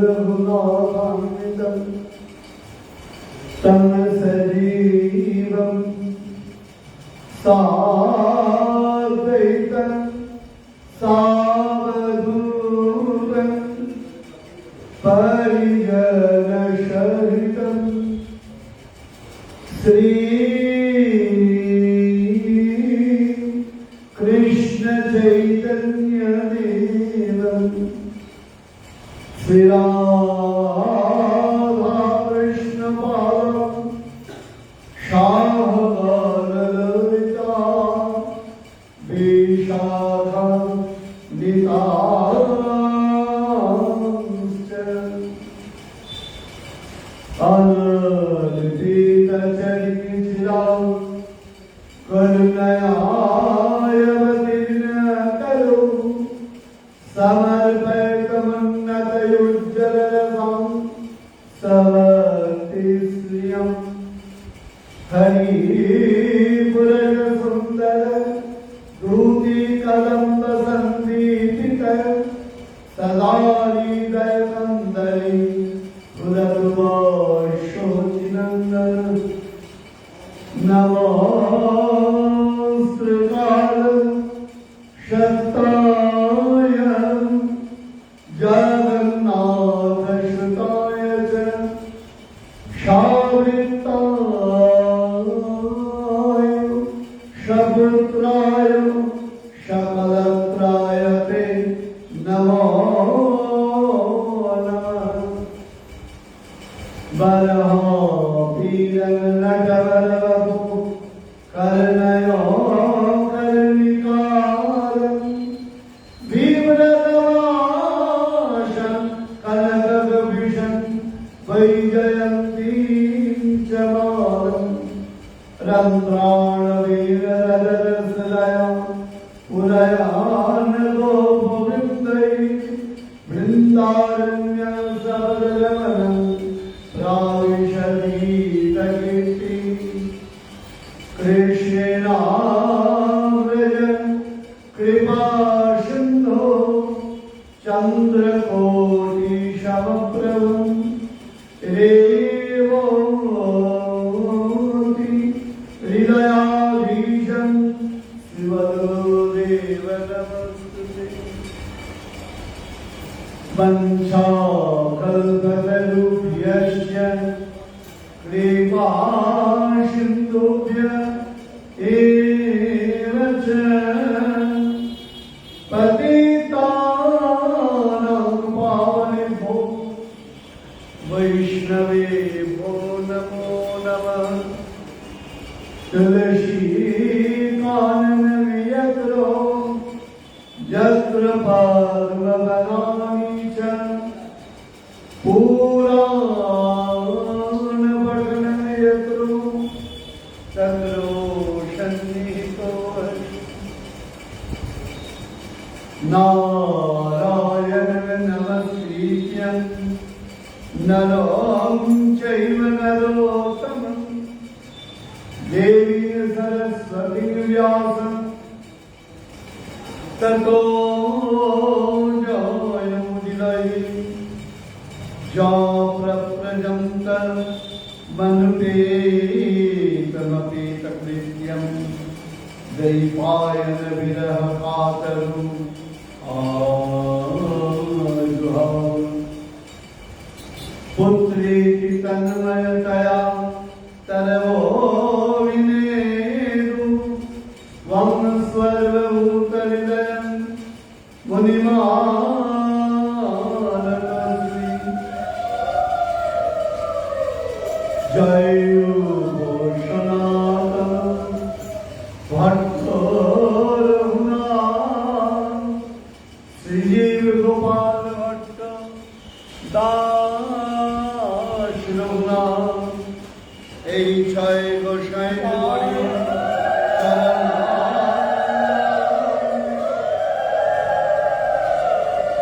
रघुनाथान्वितं तं सजीवं साद्वैतं सावधूतं परिजनसहितं श्री कृष्ण चैतन्य देवं श्री राधा कृष्ण पादं शाहगणललिता विशाखा नितांश्च अनललितचरितचिरां करुणयायवतीर्णकरो समर्पयतमुन्नतयुज्ज्वलरसां सवति श्रियं हरिपुरगसुन्दर धूतिकदम्बसन्दीपित सदा हृदयकन्दरे पुरतुशोचिनन्दन नमोऽस्तुकाल शक्ताय जगन्नाथसुताय च शावृताय सपुत्राय सकलत्राय ते नमो नमः बरहो वीरनटवरवपु कर्णयो कर्णिकारं भीमरतवाशं कनकगभीषं वैजयन्तीं च मालं रन्ध्राणवीररसलया पुरयान गोपवृन्दै वृन्दारण्यसबलगमनं प्राविशतीतकीर्ति कृष्णेनाव्रज कृपासिन्धो चन्द्रकोटिसमप्रभं रेवती हृदयाधीशं शिवदेव नमस्तुते वंशाकल्पतरुभ्यश्च कृपासिन्धुभ्य एव च पतितानां पावनेभ्यो वैष्णवेभ्यो नमो नमः तुलसीकाननवियत्रो यत्र पार्वतनानि च पुराणपठनयत्रो तत्रो सन्निहितो नारायणं नमस्कृत्य नरं चैव नरोत्तमं देवीं सरस्वतीं व्यासं ततो जयमुदिरये या प्रव्रजन्त मनुपेतमपेतकृत्यं दैपायन विरह कातरु आजुहाव पुत्रेति तन्मयतया तरवो विनेदु वं सर्वभूतहृदयं मुनिमानतोऽस्मि जय सनातन भट्टो रघुनाथ श्रीजीव गोपाल भट्ट दास रघुनाथ এই ছয় গোসাই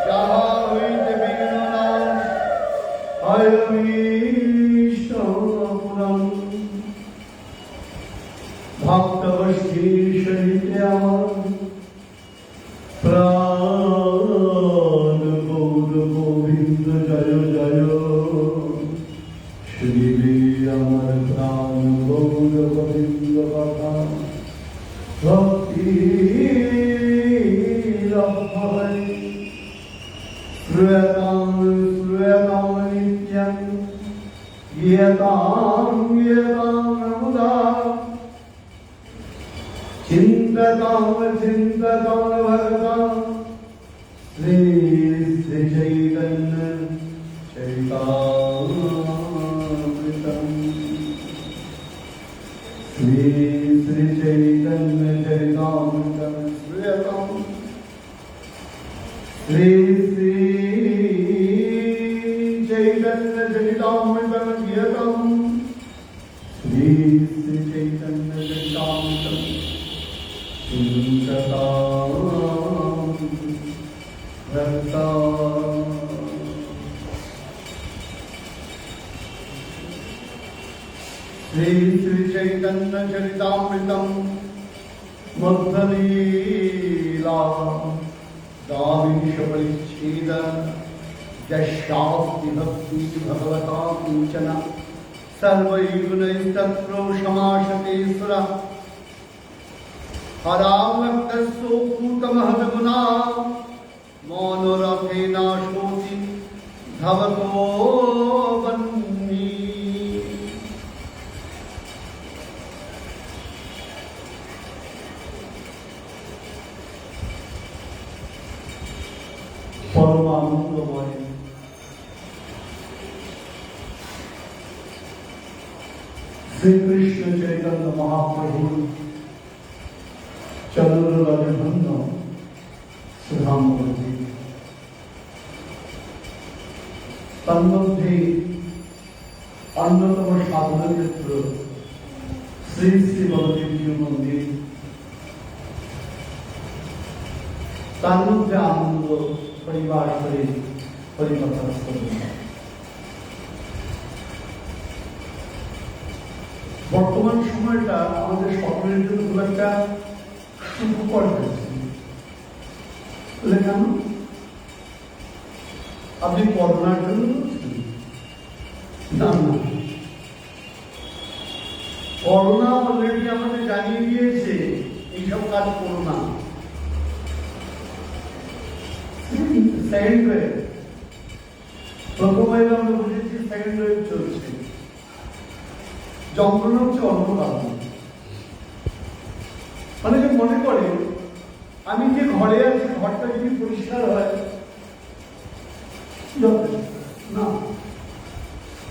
যাহা হইতে বিঘ্ন নাশ হয় পুরাণ ভক্তগোষ্ঠী সহিত আমার প্রাণ গৌর গোবিন্দ জয় জয় येतां मुदा चिन्ततां भगवान् श्री चैतन्य चरितामृतम् श्री चैतन्य चरितामृतम् श्रूयताम् श्री चैतन्य चरितामृतम् गीयताम् श्री चैतन्य चरितामृतम् चिन्तताम् भक्ता श्री चैतन्य चरितामृतम् मध्वलीला द्वाविंश परिच्छेद यशास्ति भक्ति भगवता किंचन सर्वैर्गुणैस्तत्रो समाशते सुरः हरामक्तस्योपूतमहद्गुणा मौनरथेनाशोऽसि धवतो वह्नि परमानंदमय श्री कृष्ण चैतन्य महाप्रभु चंद्रराजभंग सुधामूर्ति तन्मध्ये अन्यतम साधन क्षेत्र श्री श्री बलदेव मंदिर तन्मध्ये आनंद परिवार करे परिवर्तन বর্তমান সময়টা আমাদের সকলের জন্য খুব একটা সুখকর হয়েছে। কেন? আপনি করোনার জন্য না, করোনা অলরেডি আমাদের জানিয়ে দিয়েছে এইসব কাজ করো না। সেকেন্ড ওয়েভ, প্রথম ওয়েভ আমরা বুঝেছি, সেকেন্ড ওয়েভ চলছে। যন্ত্রণা হচ্ছে অন্য কারণ। অনেকে মনে করে আমি যে ঘরে আছি ঘরটা যদি পরিষ্কার হয় না,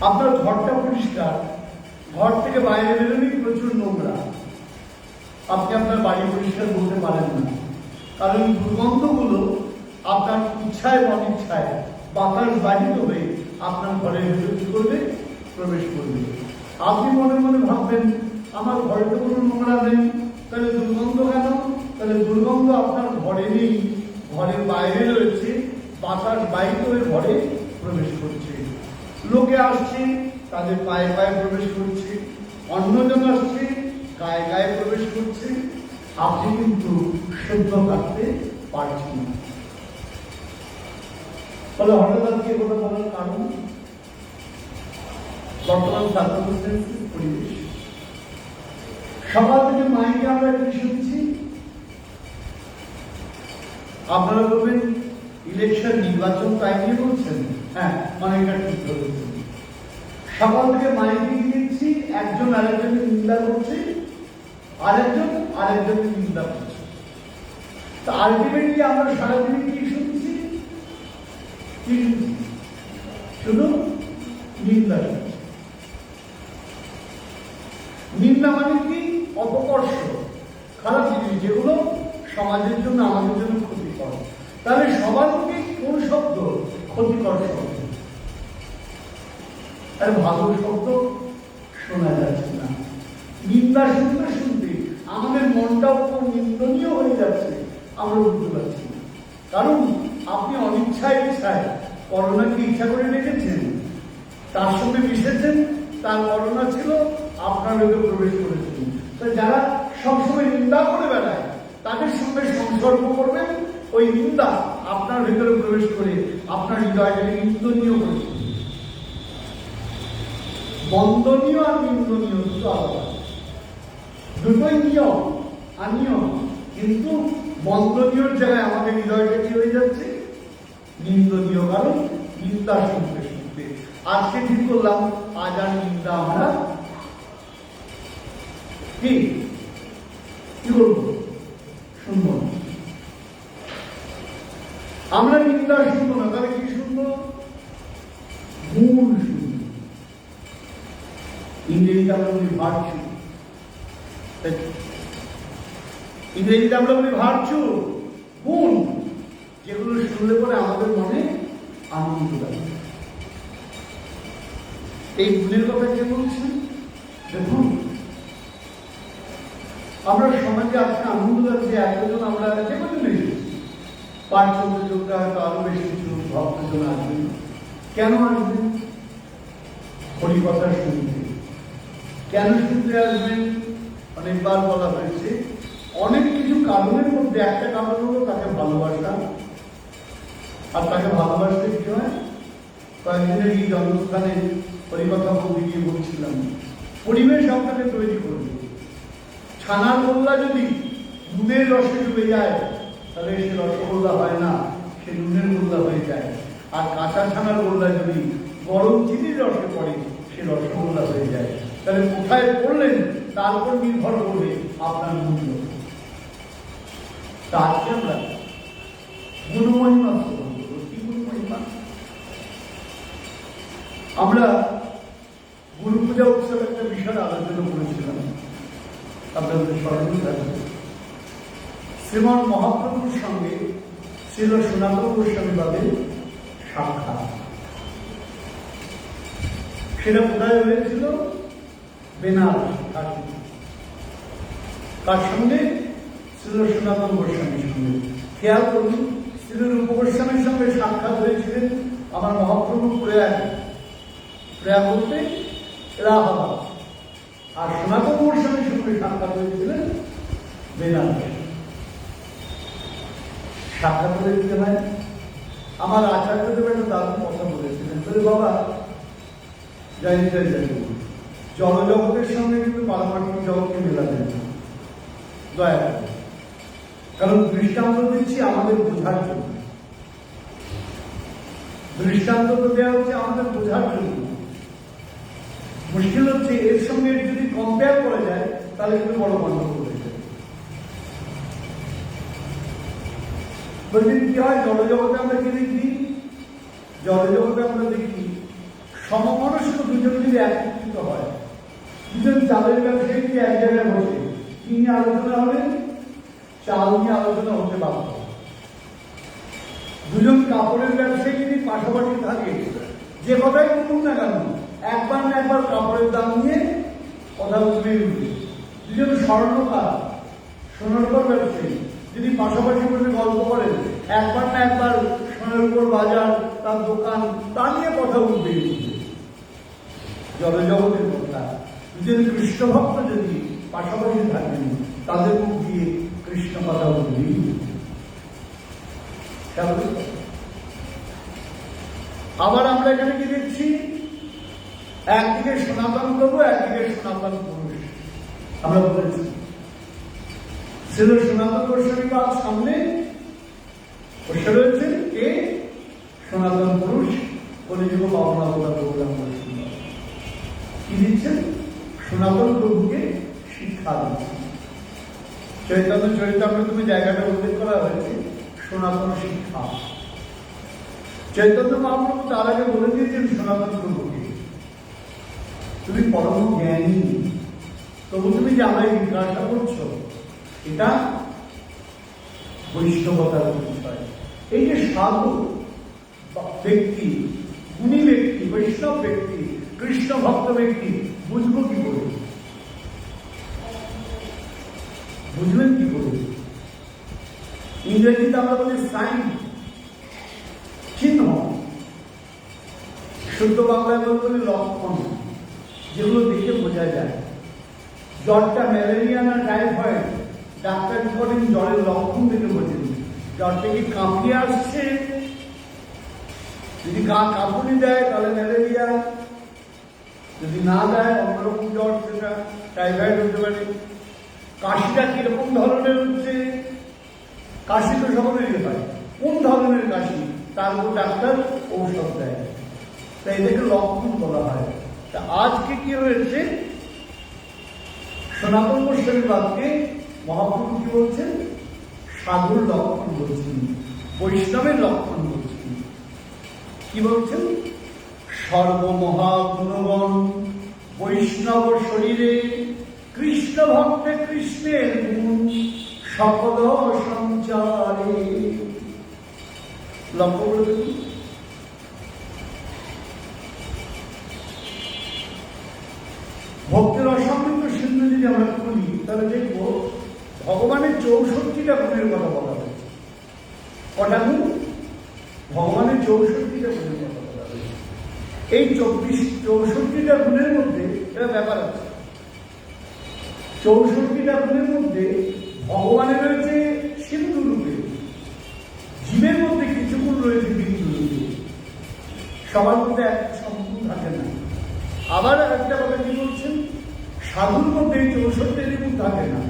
আপনার ঘরটা পরিষ্কার, ঘর থেকে বাইরে বেরোলেই প্রচুর নোংরা। আপনি আপনার বাড়ি পরিষ্কার করতে পারেন না, কারণ দুর্গন্ধগুলো আপনার ইচ্ছায় অনিচ্ছায় বাতাস বাহিত হয়ে আপনার ঘরের ভিতরে কি করবে? প্রবেশ করবে। আপনি মনে মনে ভাববেন আমার ঘরে তো কোনো নোংরা নেই, তাহলে দুর্গন্ধ কেন? তাহলে দুর্গন্ধ আপনার ঘরে নেই, ঘরের বাইরে রয়েছে, বাতাস বাহিত হয়ে ঘরে প্রবেশ করছে। লোকে আসছে তাদের পায়ে পায়ে প্রবেশ করছে, অন্যজন আসছে গায়ে গায়ে প্রবেশ করছে। আপনি কিন্তু শুদ্ধ থাকতে পারছেন না। ফলে হঠাৎ আজকে কথা বলার কারণ বর্তমান সার্কামস্টেন্সেস পরিবেশ। সকাল থেকে মাইকে আমরা কি শুনছি? আপনারা বলবেন ইলেকশন নির্বাচন তাই নিয়ে বলছেন। হ্যাঁ, অনেকটা ঠিক ধরেছেন। সকাল থেকে মাইকে কি দেখছি? একজন আরেকজনের নিন্দা করছে, আরেকজনের নিন্দা করছে। তো আলটিমেটলি আমরা সারাদিন কি শুনছি? শুধু নিন্দা। নিন্দা মানে কি? অপকর্ষ, খারাপ জিনিস যেগুলো সমাজের জন্য আমাদের জন্য ক্ষতিকর। তাহলে সবার মুখে কোন শব্দ? ক্ষতিকর শব্দ। আর ভালো শব্দ শোনা যাচ্ছে না। নিন্দা শুনতে শুনতে আমাদের মনটাও খুব নিন্দনীয় হয়ে যাচ্ছে, আমরা বুঝতে পারছি না। কারণ আপনি অনিচ্ছায় ইচ্ছায় করোনাকে ইচ্ছা করে রেখেছেন, তার সঙ্গে মিশেছেন, তার করোনা ছিল, আপনার ভেতরে প্রবেশ করেছেন। তো যারা সবসময় নিন্দা করে বেড়ায় তাদের সঙ্গে সংসর্গ করবেন, ওই নিন্দা আপনার ভেতরে প্রবেশ করে আপনার হৃদয়কে নিন্দনীয় করে। বন্দনীয় আর নিন্দনীয় দুটো আলাদা, দুটোই নিয়ম আনিয়ম, কিন্তু বন্দনীয় জায়গায় আমাদের হৃদয়টা কি হয়ে যাচ্ছে? নিন্দনীয়। কারণ নিন্দা শুনতে শুনতে আজকে ঠিক করলাম আজ আর নিন্দা আমরা কি করবো শুনবো না। আমরা নিন্দা শুনবো না, তাহলে কি শুনবো? গুণ শুনবো। ইংরেজিতে আমরা বলি ভার্চু, ইংরেজিতে আমরা বলি ভার্চু, গুণ, যেগুলো শুনলে পরে আমাদের মনে আনন্দ লাগে। এই গুণের কথা কে বলছেন? দেখুন, আমরা সমাজে আজকে আনন্দ লাগছে একজন, আমরা যে কোনো এসেছি, পাঠ চলতে চলতে হয়তো আরো বেশি কিছু ভক্তজন আসবেন। কেন আসবেন? হরিকথা শুনতে। কেন শুনতে আসবেন? অনেকবার বলা হয়েছে, অনেক কিছু কারণের মধ্যে একটা কারণ হলো তাকে ভালোবাসা। আর তাকে ভালোবাসতে কি হয়? কয়েকদিনের এই জন্মস্থানে হরিকথা বলতে গিয়ে বলছিলাম, পরিবেশ আপনাকে তৈরি করবে। ছানার গোল্লা যদি নুনের রসে ডুবে যায় তাহলে সে রসগোল্লা হয় না, সে নুনের গোল্লা হয়ে যায়। আর কাঁচা ছানার গোল্লা যদি গরম চিনির রসে পড়ে সে রসগোল্লা হয়ে যায়। তাহলে কোথায় পড়লেন তার উপর নির্ভর করবে আপনার মূল্য। তা আজকে আমরা গুণমহিমা শ্রবণ করব। কি গুণমহিমা? আমরা গুরু পূজা উৎসব একটা বিষয় আলোচনা করেছিলাম, আপনাদের স্মরণে থাকবে। শ্রীমন মহাপ্রভুর সঙ্গে ছিল সনাতন গোস্বামী বাদের সাক্ষাৎ। সেটা কোথায় হয়েছিল? বেনারস। তার সঙ্গে ছিল সনাতন গোস্বামীর সঙ্গে। খেয়াল করুন, শ্রী রূপ গোস্বামীর সঙ্গে সাক্ষাৎ হয়েছিলেন আমার মহাপ্রভু প্রয়াগ বলতে এলাহাবাদ। আর সনাতন গোস্বামীর সঙ্গে সাক্ষাৎ হয়েছিলেন বেনারস। সাক্ষাৎ করে দিতে হয়। আমার আচার্যদেব একটা দারুণ কথা বলেছিলেন, বলে বাবা জলজগতের সঙ্গে কিন্তু পারমার্থিক জগৎকে মেলাবেন না, দয়া করে। কারণ দৃষ্টান্ত দিচ্ছি আমাদের বোঝার জন্য, দৃষ্টান্ত তো দেওয়া হচ্ছে আমাদের বোঝার জন্য। মুশকিল হচ্ছে এর সঙ্গে যদি কম্পেয়ার করা যায় তাহলে কিন্তু বড় গন্ডগোল হয়ে যায়। বলছেন কি হয়? জলজগতে আমরা কি দেখি? জলজগতে আমরা দেখি সমমনস্ক দুজন যদি একত্রিত হয়, দুজন চালের ব্যবসায়ী যদি এক জায়গায় বসে, কি নিয়ে আলোচনা হবে? চাল নিয়ে আলোচনা হতে বাধ্য। দুজন কাপড়ের ব্যবসায়ী যদি পাশাপাশি থাকে, যে কথাই বলুন না কেন, একবার না একবার কাপড়ের দাম নিয়ে কথা উঠবেই উঠবে। দুজন স্বর্ণকার, সোনার ব্যবসায়ী যদি পাশাপাশি বসে গল্প করেন, একবার না একবার সোনার উপর বাজার, তার দোকান, তা নিয়ে কথা উঠবেই উঠবে। জলজগতের কথা। দুজন কৃষ্ণ ভক্ত যদি পাশাপাশি থাকেন, তাদের মুখ দিয়ে কৃষ্ণ কথা উঠবেই। আবার আমরা এখানে কি দেখছি? একদিকে সনাতন প্রভু, একদিকে সনাতন পুরুষ। আমরা বলেছি ছিল সনাতন গোস্বামী পাদ সামনে বসে রয়েছেন কে? সনাতন পুরুষ কলিযুগ পাবনাবতার প্রোগ্রাম করেছেন। কি দিচ্ছেন? সনাতন প্রভুকে শিক্ষা দিচ্ছেন। চৈতন্য চরিতামৃতমে জায়গাটা উল্লেখ করা হয়েছে সনাতন শিক্ষা। চৈতন্য মহাপ্রভু তার আগে বলে দিয়েছেন সনাতন প্রভুকে, তুমি পরম জ্ঞানী, তবু তুমি যে আমায় জিজ্ঞাসা করছো, এটা বৈষ্ণবতার বিষয়। এই যে সাধু ব্যক্তি, গুণী ব্যক্তি, বৈষ্ণব ব্যক্তি, কৃষ্ণ ভক্ত ব্যক্তি, বুঝবো কি করে? বুঝবেন কি করে? ইংরেজিতে আমরা বলি সাইন, চিহ্ন। শুদ্ধ বাংলায় বলি লক্ষণ, যেগুলো দেখে বোঝা যায়। জ্বরটা ম্যালেরিয়া না টাইফয়েড, ডাক্তার কি করেন? জ্বরের লক্ষণ দেখে বোঝেন। জ্বরটা কি কাঁপিয়ে আসছে? যদি কাঁপুনি দেয় তাহলে ম্যালেরিয়া, যদি না দেয় অন্যরকম জ্বর, সেটা টাইফয়েড হতে পারে। কাশিটা কিরকম ধরনের হচ্ছে? কাশি তো সকলেরই হয়, কোন ধরনের কাশি তার উপর ডাক্তার ঔষধ দেয়। তাই এটাকে লক্ষণ বলা হয়। তা আজকে কি হয়েছে, সনাতন গোস্বামী বাদকে মহাপ্রভু কি বলছেন, সাধুর লক্ষণ বলছেন, বৈষ্ণবের লক্ষণ বলছেন। কি বলছেন, সর্বমহাগুণগণ বৈষ্ণব শরীরে কৃষ্ণ ভক্তে কৃষ্ণের গুণ সকল সঞ্চারে। লক্ষ্য করে দেখুন, ভক্তের অসংখ্য সিন্ধু যদি আমরা খুলি তাহলে দেখব ভগবানের 64টা গুণের কথা বলা হয়েছে। কটা গুণ? ভগবানের 64টা গুণের কথা বলা হয়েছে। এই 64টা গুণের মধ্যে এটা ব্যাপার আছে, 64টা গুণের মধ্যে ভগবানের রয়েছে সিন্ধু রূপে, জীবের মধ্যে কিছু গুণ রয়েছে বিন্দু রূপে, সবার মধ্যে একটা সম্পূর্ণ থাকে না। আবার একটা কথা কি বলছেন, সাধুর মধ্যে 64টি গুণ থাকে না।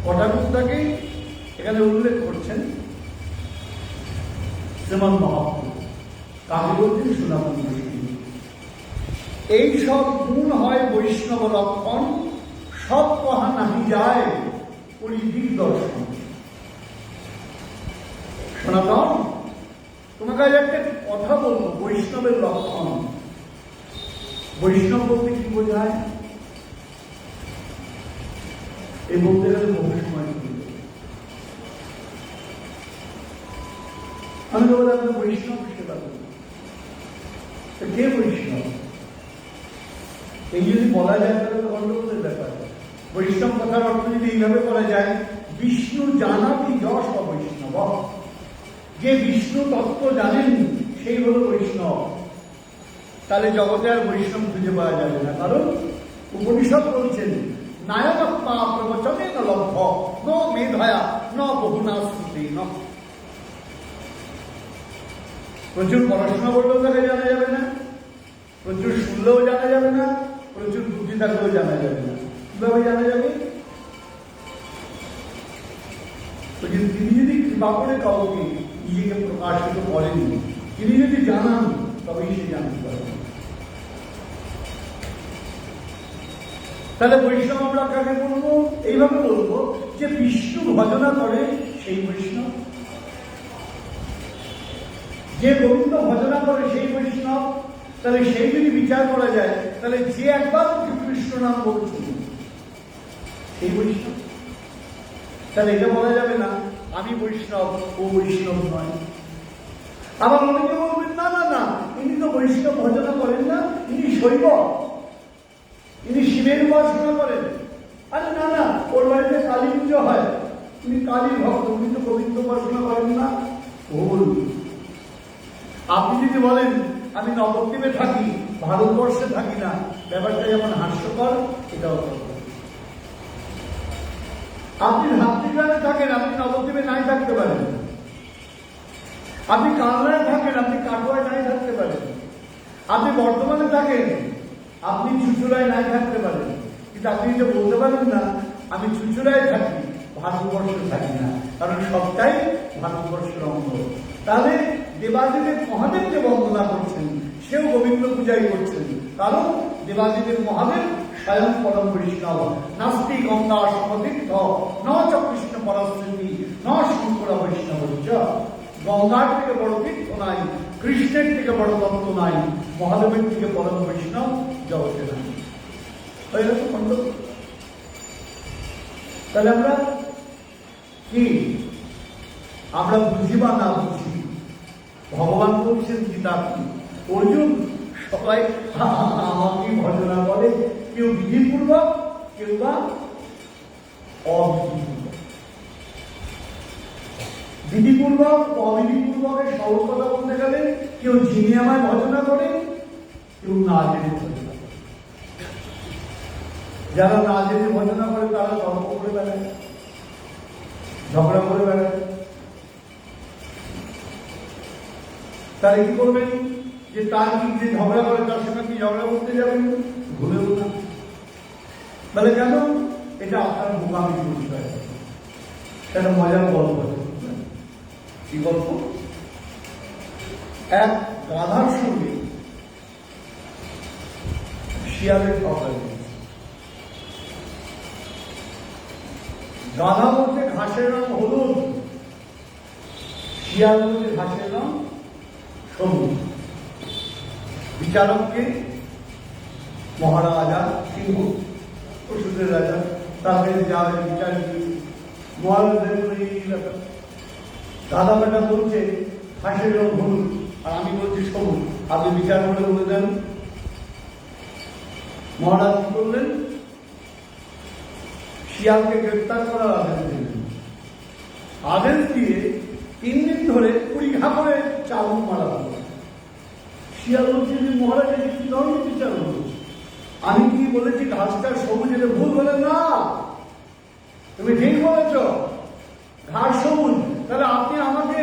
কটা গুণ থাকে এখানে উল্লেখ করছেন শ্রীমৎ মহাপ্রভু। কাকে বলছেন? সনাতন গোস্বামী। এই সব গুণ হয় বৈষ্ণব লক্ষণ, সব কহা নাহি যায় পরিধিক দর্শন। সনাতন, তোমাকে আজ একটা কথা বলবো, বৈষ্ণবের লক্ষণ। বৈষ্ণব বলতে কি বোঝায়? এই বলতে গেলে বহু সময় আমি তো বললাম বৈষ্ণব সেবা করি। কে বৈষ্ণব? এই যদি বলা যায় তাহলে তো গণ্ডগোলের ব্যাপার। বৈষ্ণব কথার অর্থ যদি এইভাবে বলা যায়, বিষ্ণু জানাতি যশ বৈষ্ণব। যে বিষ্ণু তত্ত্ব জানেন সেই হল বৈষ্ণব। তাহলে জগতে আর বৈষ্ণব খুঁজে পাওয়া যাবে না, কারণ উপনিষদ বলছেন নায়কত্মা প্রবচনে ন লব্ধ ন মেধয়া ন বহুনা শ্রুতি ন। প্রচুর পড়াশোনা করলেও তাকে জানা যাবে না, প্রচুর শুনলেও জানা যাবে না, প্রচুর বুদ্ধি থাকলেও জানা যাবে না। কিভাবে জানা যাবে? তিনি যদি কৃপা করে কাউকে নিজেকে প্রকাশিত করেন, তিনি যদি জানান, তবেই সে জানতে পারবেন। তাহলে বৈষ্ণব আমরা কাকে বলবো? এইভাবে বলবো যে বিষ্ণু ভজনা করে সেই বৈষ্ণব, যে গোবিন্দ ভজনা করে সেই বৈষ্ণব। তাহলে সেই যদি বিচার করা যায়, তাহলে যে একবার কৃষ্ণ নাম বলছে সেই বৈষ্ণব। তাহলে এটা বলা যাবে না আমি বৈষ্ণব, ও বৈষ্ণব নয়। আবার অনেকে বলবেন না না না, ইনি তো বৈষ্ণব ভজনা করেন না, ইনি শৈব, ইনি শিবের উপাসনা করেন। আরে না না, ওর বাড়িতে কালী পুজো হয়, উনি কালীর ভক্ত, উনি তো গোবিন্দ উপাসনা করেন না। ভুল। আপনি যদি বলেন আমি নবদ্বীপে থাকি, ভারতবর্ষে থাকি না, ব্যাপারটা যেমন হাস্যকর, এটাও। আপনি ধাত্রীগ্রামে থাকেন, আপনি নবদ্বীপে নাই থাকতে পারেন। আপনি কালনায় থাকেন, আপনি কাটোয়ায় নাই থাকতে পারেন। আপনি বর্ধমানে থাকেন, আপনি চুঁচুড়ায় নাই থাকতে পারেন। কিন্তু আপনি যে বলতে পারেন না আমি চুঁচুড়ায় থাকি, ভারতবর্ষে থাকি না, কারণ সবটাই ভারতবর্ষের অঙ্গ। তাহলে দেবাদিদেব মহাদেব যে বন্দনা করছেন, সেও গোবিন্দ পূজাই করছেন, কারণ দেবাদিদেব মহাদেব স্বয়ং পরম বৈষ্ণব। নাস্তি গঙ্গা সমতীর্থ ন চ কৃষ্ণ পরস্মৃতি ন শঙ্কর বৈষ্ণব। গঙ্গার থেকে বড় তীর্থ নাই, কৃষ্ণের থেকে বড় তত্ত্ব নাই, মহাদেবের থেকে পরম বৈষ্ণব জগতে নাই। তাহলে আমরা কি, আমরা বুঝি বা না বুঝি, ভগবান বলছেন গীতা কি, অর্জুন সবাই আমাকে ভজনা করে, কেউ বিধিপূর্বক, কেউ বা অবিধিপূর্বক। বিধিপূর্বক অবিধিপূর্বকের সহজ কথা বলতে গেলে, কেউ যিনি আমায় ভজনা করে, কেউ না জেনে ভজনা করে। যারা না জেনে ভজনা করে তারা তর্ক করে বেড়ায়, ঝগড়া করে বেড়ায়। তারা কি করবেন? যে তার কি যে ঝগড়া করে তার সঙ্গে কি ঝগড়া করতে যাবেন? ভুলেও না। তাহলে কেন? এটা আপনার বোকামি পরিচয়। একটা মজার গল্প। কি গল্প? এক গাধার সঙ্গে শিয়ালের ঝগড়া লেগেছে। গাধা বলছে ঘাসের রং হলুদ, শিয়াল বলছে ঘাসের রং সবুজ। বিচারককে মহারাজা সিংহ পশুদের রাজা তাদের যা বিচার মহারাজের দাদা বেটা বলছে ঘাসের রং হলুদ আর আমি বলছি সবুজ, আপনি বিচার করে বলে দেন। মহারাজ কি করলেন? শিয়ালকে গ্রেপ্তার করার আদেশ দিলেন। আদেশ দিয়ে 3 দিন ধরে 20 ঘা করে চাবুক মারা হলো। শিয়াল বলছে যে মহারাজ কি ধরনের বিচার হলো? আমি কি বলেছি ঘাসটা সবুজ? এটা ভুল বলে না, তুমি ঠিক বলেছ, ঘাস সবুজ। তাহলে আপনি আমাকে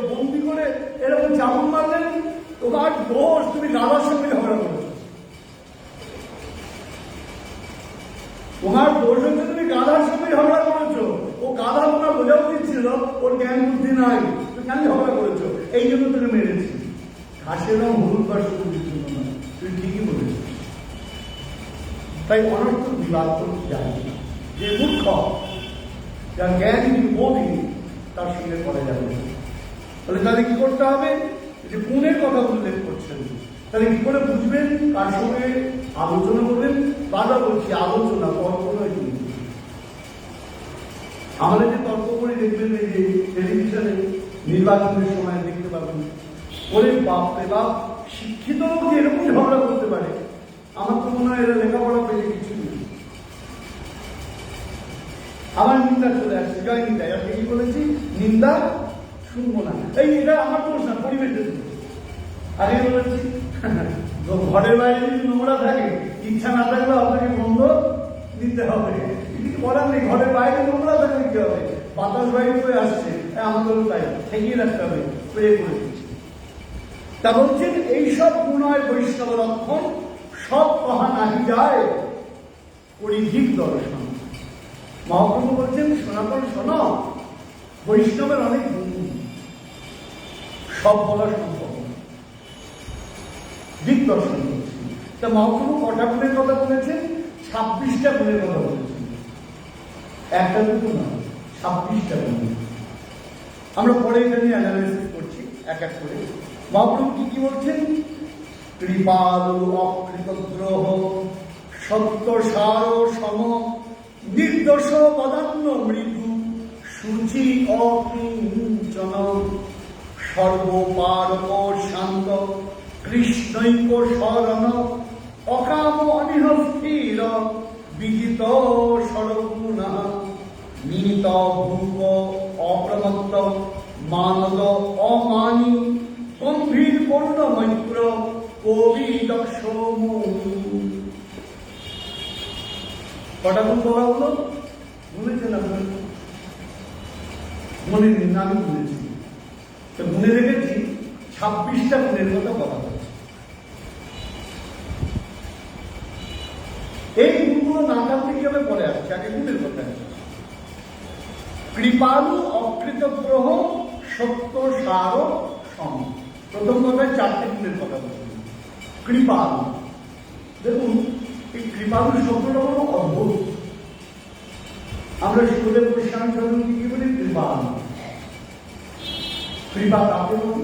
বন্দি করে এরকম চাবুক মারলেন, তোমার দোষ, তুমি গাধার সঙ্গে ঝগড়া করেছ। তোমার দোষ হচ্ছে তুমি গাধার সঙ্গে ঝগড়া করেছো। ও গাধা তোমার বোঝা উচিত ছিল, ওর জ্ঞান বুদ্ধি নাই, তুমি কেন ঝগড়া করেছো? এই জন্য তুমি মেরেছি। ঘাসের রং হলুদ বা সবুজের জন্য না, তুমি ঠিকই বলেছ। তাই অনর্থক বিবাদ করতে যায় না। যে মূর্খ, যার জ্ঞান বোধহীন, তার সঙ্গে করা যাবে না। তাহলে তাহলে কি করতে হবে? যে গুণের কথা উল্লেখ করছেন, তাহলে কি করে বুঝবেন কার সঙ্গে আলোচনা করবেন? বাধা বলছি আলোচনা, তর্ক নয়। আমাদের যে তর্ক করে দেখবেন, এই যে টেলিভিশনে নির্বাচনের সময় দেখতে পাবেন, ওরে বাপরে বাপ, শিক্ষিত লোক এরকম ঝগড়া করতে পারে। আমার তো মনে হয় এরা লেখাপড়া পেয়ে কিছু নেই। আমার নিন্দা চলে আসছে, জয় নিন্দা। আজকে কি বলেছি? নিন্দা শুনবো না। এই এটা আমার দোষ না, পরিবেশের দোষ। আগে বলেছি ঘরের বাইরে যদি নোংরা থাকে, ইচ্ছা না থাকলে আপনাকে বন্ধ দিতে হবে। কিছু করার নেই, ঘরের বাইরে নোংরা থাকলে কি হবে? বাতাস বাইরে করে আসছে, আমাদেরও তাই ঠেকিয়ে রাখতে হবে, স্প্রে করে দিচ্ছি। তা বলছেন এইসব গুণয় বৈষ্ণব লক্ষণ সব কহা নাহি যায় পরিধিক দর্শন। মহাপ্রভু বলছেন সনাতন শোন, বৈষ্ণবের অনেক গুণ, সব বলা সম্ভব দিক দর্শন করছেন। তা মহাপ্রভু কটা গুণের কথা বলেছেন? 26টা গুণের কথা বলেছেন। একটা দুটো না, 26টা গুণ। আমরা পরে এখানে অ্যানালাইসিস করছি এক এক করে। মহাপ্রভু কি কি বলছেন? কৃপালু অকৃতদ্রোহ সত্য সার সম নির্দোষ পদান্ন মৃদু সূচি অকিঞ্চন সর্বপারক শান্ত কৃষ্ণৈক শরণ অকাম অনিহস্থির বিজিত সরগুণ নিহিত ভূপ অপ্রমত্ত মানদ অমানি গম্ভীর পূর্ণ মৈত্র কবি দক্ষ মুনি। কটা গুণ বলা হলো? বলেছেন আপনার মনে নিন, আমি বলেছি। তো মনে রেখেছি 26টা গুণের কথা বলা হচ্ছে। এই গুণগুলো নাগাল থেকে আমি পরে আসছি, আগে গুণের কথা। কৃপালু অকৃতগ্রহ সত্য সার সম। প্রথম কথায় 4টে গুণের কথা বলছি। কৃপালু, দেখুন এই কৃপালু শব্দটা হলো অদ্ভুত। আমরা স্কুলে প্রশান চন্দ্র কি বলি? কৃপালু। কৃপা কাকে বলি?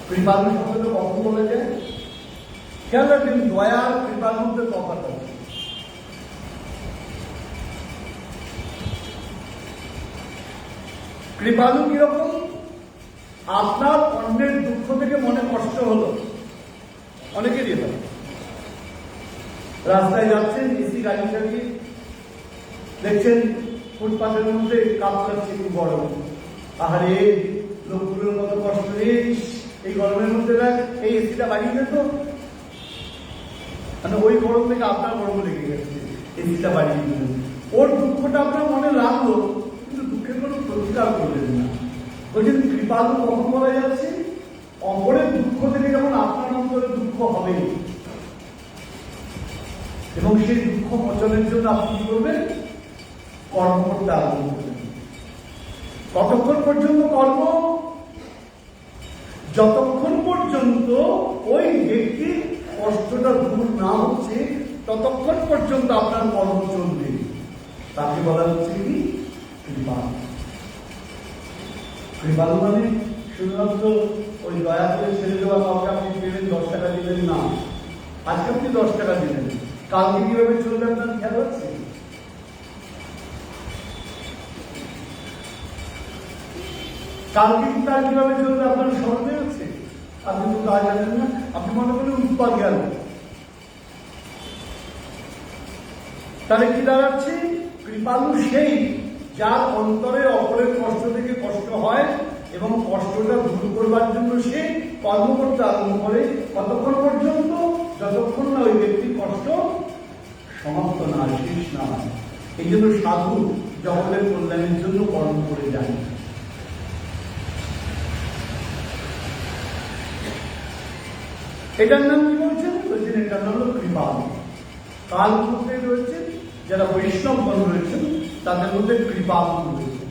কৃপালু শব্দটা কখন বলা যায়? খেয়াল রাখবেন, দয়া আর কৃপার মধ্যে তফাৎ আছে। কৃপালু কিরকম? আপনার অন্যের দুঃখ থেকে মনে কষ্ট হলো, অনেকেরই হয়। রাস্তায় যাচ্ছেন, এসি গাড়ি চালিয়ে দেখছেন ফুটপাথের মধ্যে কাপ খাচ্ছে খুব গরম। আহারে লোকগুলোর মতো কষ্ট নেই, এই গরমের মধ্যে দেখ এই এসিটা বাড়িয়ে যেত, মানে ওই গরম থেকে আপনার গরম লেগে গেছে, এসিটা বাড়িয়ে দিলেন। ওর দুঃখটা আপনার মনে লাগলো, কিন্তু দুঃখের কোনো প্রতিকার করলেন না। বলছেন কৃপালু কখন বলা যাচ্ছে? অপরের দুঃখ থেকে যখন আপনার অন্তরে দুঃখ হবে এবং সেই দুঃখ মোচনের জন্য আপনি কি করবেন? কর্ম করতে আরম্ভ করবেন। কতক্ষণ পর্যন্ত কর্ম? যতক্ষণ পর্যন্ত ওই ব্যক্তির কষ্টটা যতক্ষণ দূর না হচ্ছে ততক্ষণ পর্যন্ত আপনার কর্ম চলবে। তাকে বলা হচ্ছে কি কৃপালু। কৃপালু মানে শুধুমাত্র ওই দয়া করে ছেড়ে দেওয়া কাউকে আপনি পেলেন 10 টাকা দিলেন না। আজকে আপনি 10 টাকা দিলেন, কালকে কিভাবে চলবে আপনার খেয়াল আছে? কালকে তার কিভাবে চলবে আপনার স্মরণে আছে? আপনি তো তা জানেন না, আপনি মনে করেন উৎপাদ গেল। তাহলে কি দাঁড়াচ্ছে? কৃপালু সেই যার অন্তরে অপরের কষ্ট থেকে কষ্ট হয় এবং কষ্টটা দূর করবার জন্য সে কর্ম করতে আরম্ভ করে। কতক্ষণ পর্যন্ত? যতক্ষণ না ওই ব্যক্তির কষ্ট সমাপ্ত না, শেষ না হয়। এই জন্য সাধু জগতের কল্যাণের জন্য কর্ম করে যান। এটার নাম কি বলছেন? বলছেন এটার নাম হল কৃপালু। কাল মধ্যে রয়েছে যারা বৈষ্ণবগণ রয়েছেন তাদের মধ্যে কৃপালু রয়েছে।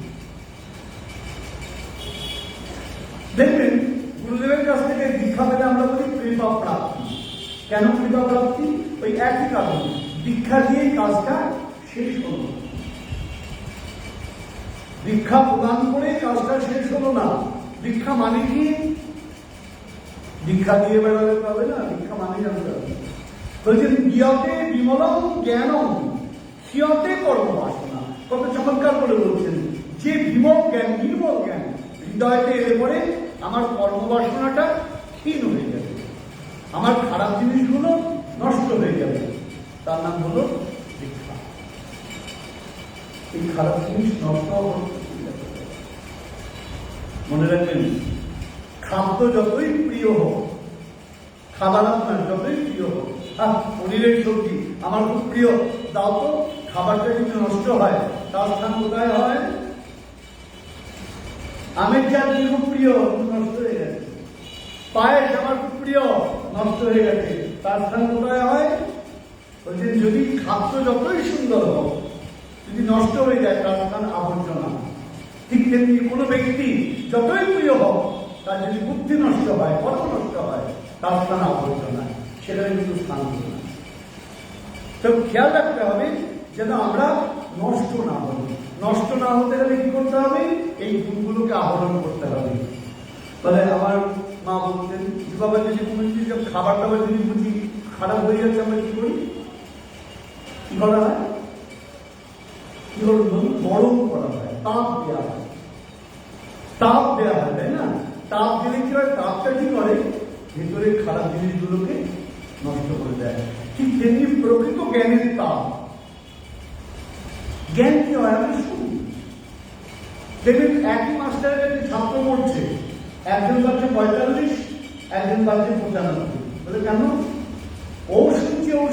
দেখবেন গুরুদেবের কাছ থেকে দীক্ষা পেলে আমরা বলি কৃপা প্রাপ্তি। কেন কৃপা প্রাপ্তি? ওই একই কারণ, দীক্ষা দিয়ে কাজটা শেষ হলো। দীক্ষা প্রদান করে কাজটা শেষ হলো না। দীক্ষা মানে কি? দীক্ষা দিয়ে বেড়ালে পাবে না, দীক্ষা মানে জানতে হবে। বলছেন বিয়তে বিমলম জ্ঞানম হিয়তে কর্মবাসনা। কত চমৎকার করে বলছেন যে বিমল জ্ঞান, নির্মল জ্ঞান হৃদয়তে এলে পরে আমার কর্মবাসনাটা ক্ষীণ হয়ে যাবে, আমার খারাপ জিনিসগুলো নষ্ট হয়ে যাবে। তার নাম হলো দীক্ষা। এই খারাপ জিনিস নষ্ট মনে রাখবেন, খাদ্য যতই প্রিয় হোক, খাবার আপনার যতই প্রিয় হোক, পনিরের সবজি আমার খুব প্রিয়, দাও তো, খাবারটা যদি নষ্ট হয় তার স্থান কোথায় হয়? আমের চাটনি খুব প্রিয়, নষ্ট হয়ে গেছে। পায়েস আমার খুব প্রিয়, নষ্ট হয়ে গেছে, তার স্থান কোথায় হয়? বলছেন যদি খাদ্য যতই সুন্দর হোক, যদি নষ্ট হয়ে যায় তার স্থান আবর্জনা। ঠিক তেমনি কোনো ব্যক্তি যতই প্রিয় হোক, তার যদি বুদ্ধি নষ্ট হয়, কর্ম নষ্ট হয়, তার স্থান আবর্জনা, সেটা কিন্তু স্থান হবে না। তো খেয়াল রাখতে হবে যেন আমরা নষ্ট না হই। নষ্ট না হতে গেলে কি করতে হবে? এই গুণগুলোকে আহরণ করতে হবে। তাহলে আমার মা বলতেন বাবা যদি খাবার টাবার যদি বুঝি খারাপ হয়ে যাচ্ছে, আমরা কি করি? কি করা হয়? কি বলুন? গরম করা হয়, তাপ দেওয়া হয়। তাপ দেওয়া হয়, তাই না? তাপ দিলে কি হয়? তাপটা কি করে? ভেতরে খারাপ জিনিসগুলোকে নষ্ট করে দেয়। ঠিক তেমনি প্রকৃত জ্ঞানের তাপ। জ্ঞান কি হয়? আমি শুনি দেখবেন একই মাস্টারের কাছে ছাত্র পড়ছে, একজন পাচ্ছে 45, একজন পাচ্ছে 95। বলে কেন? ও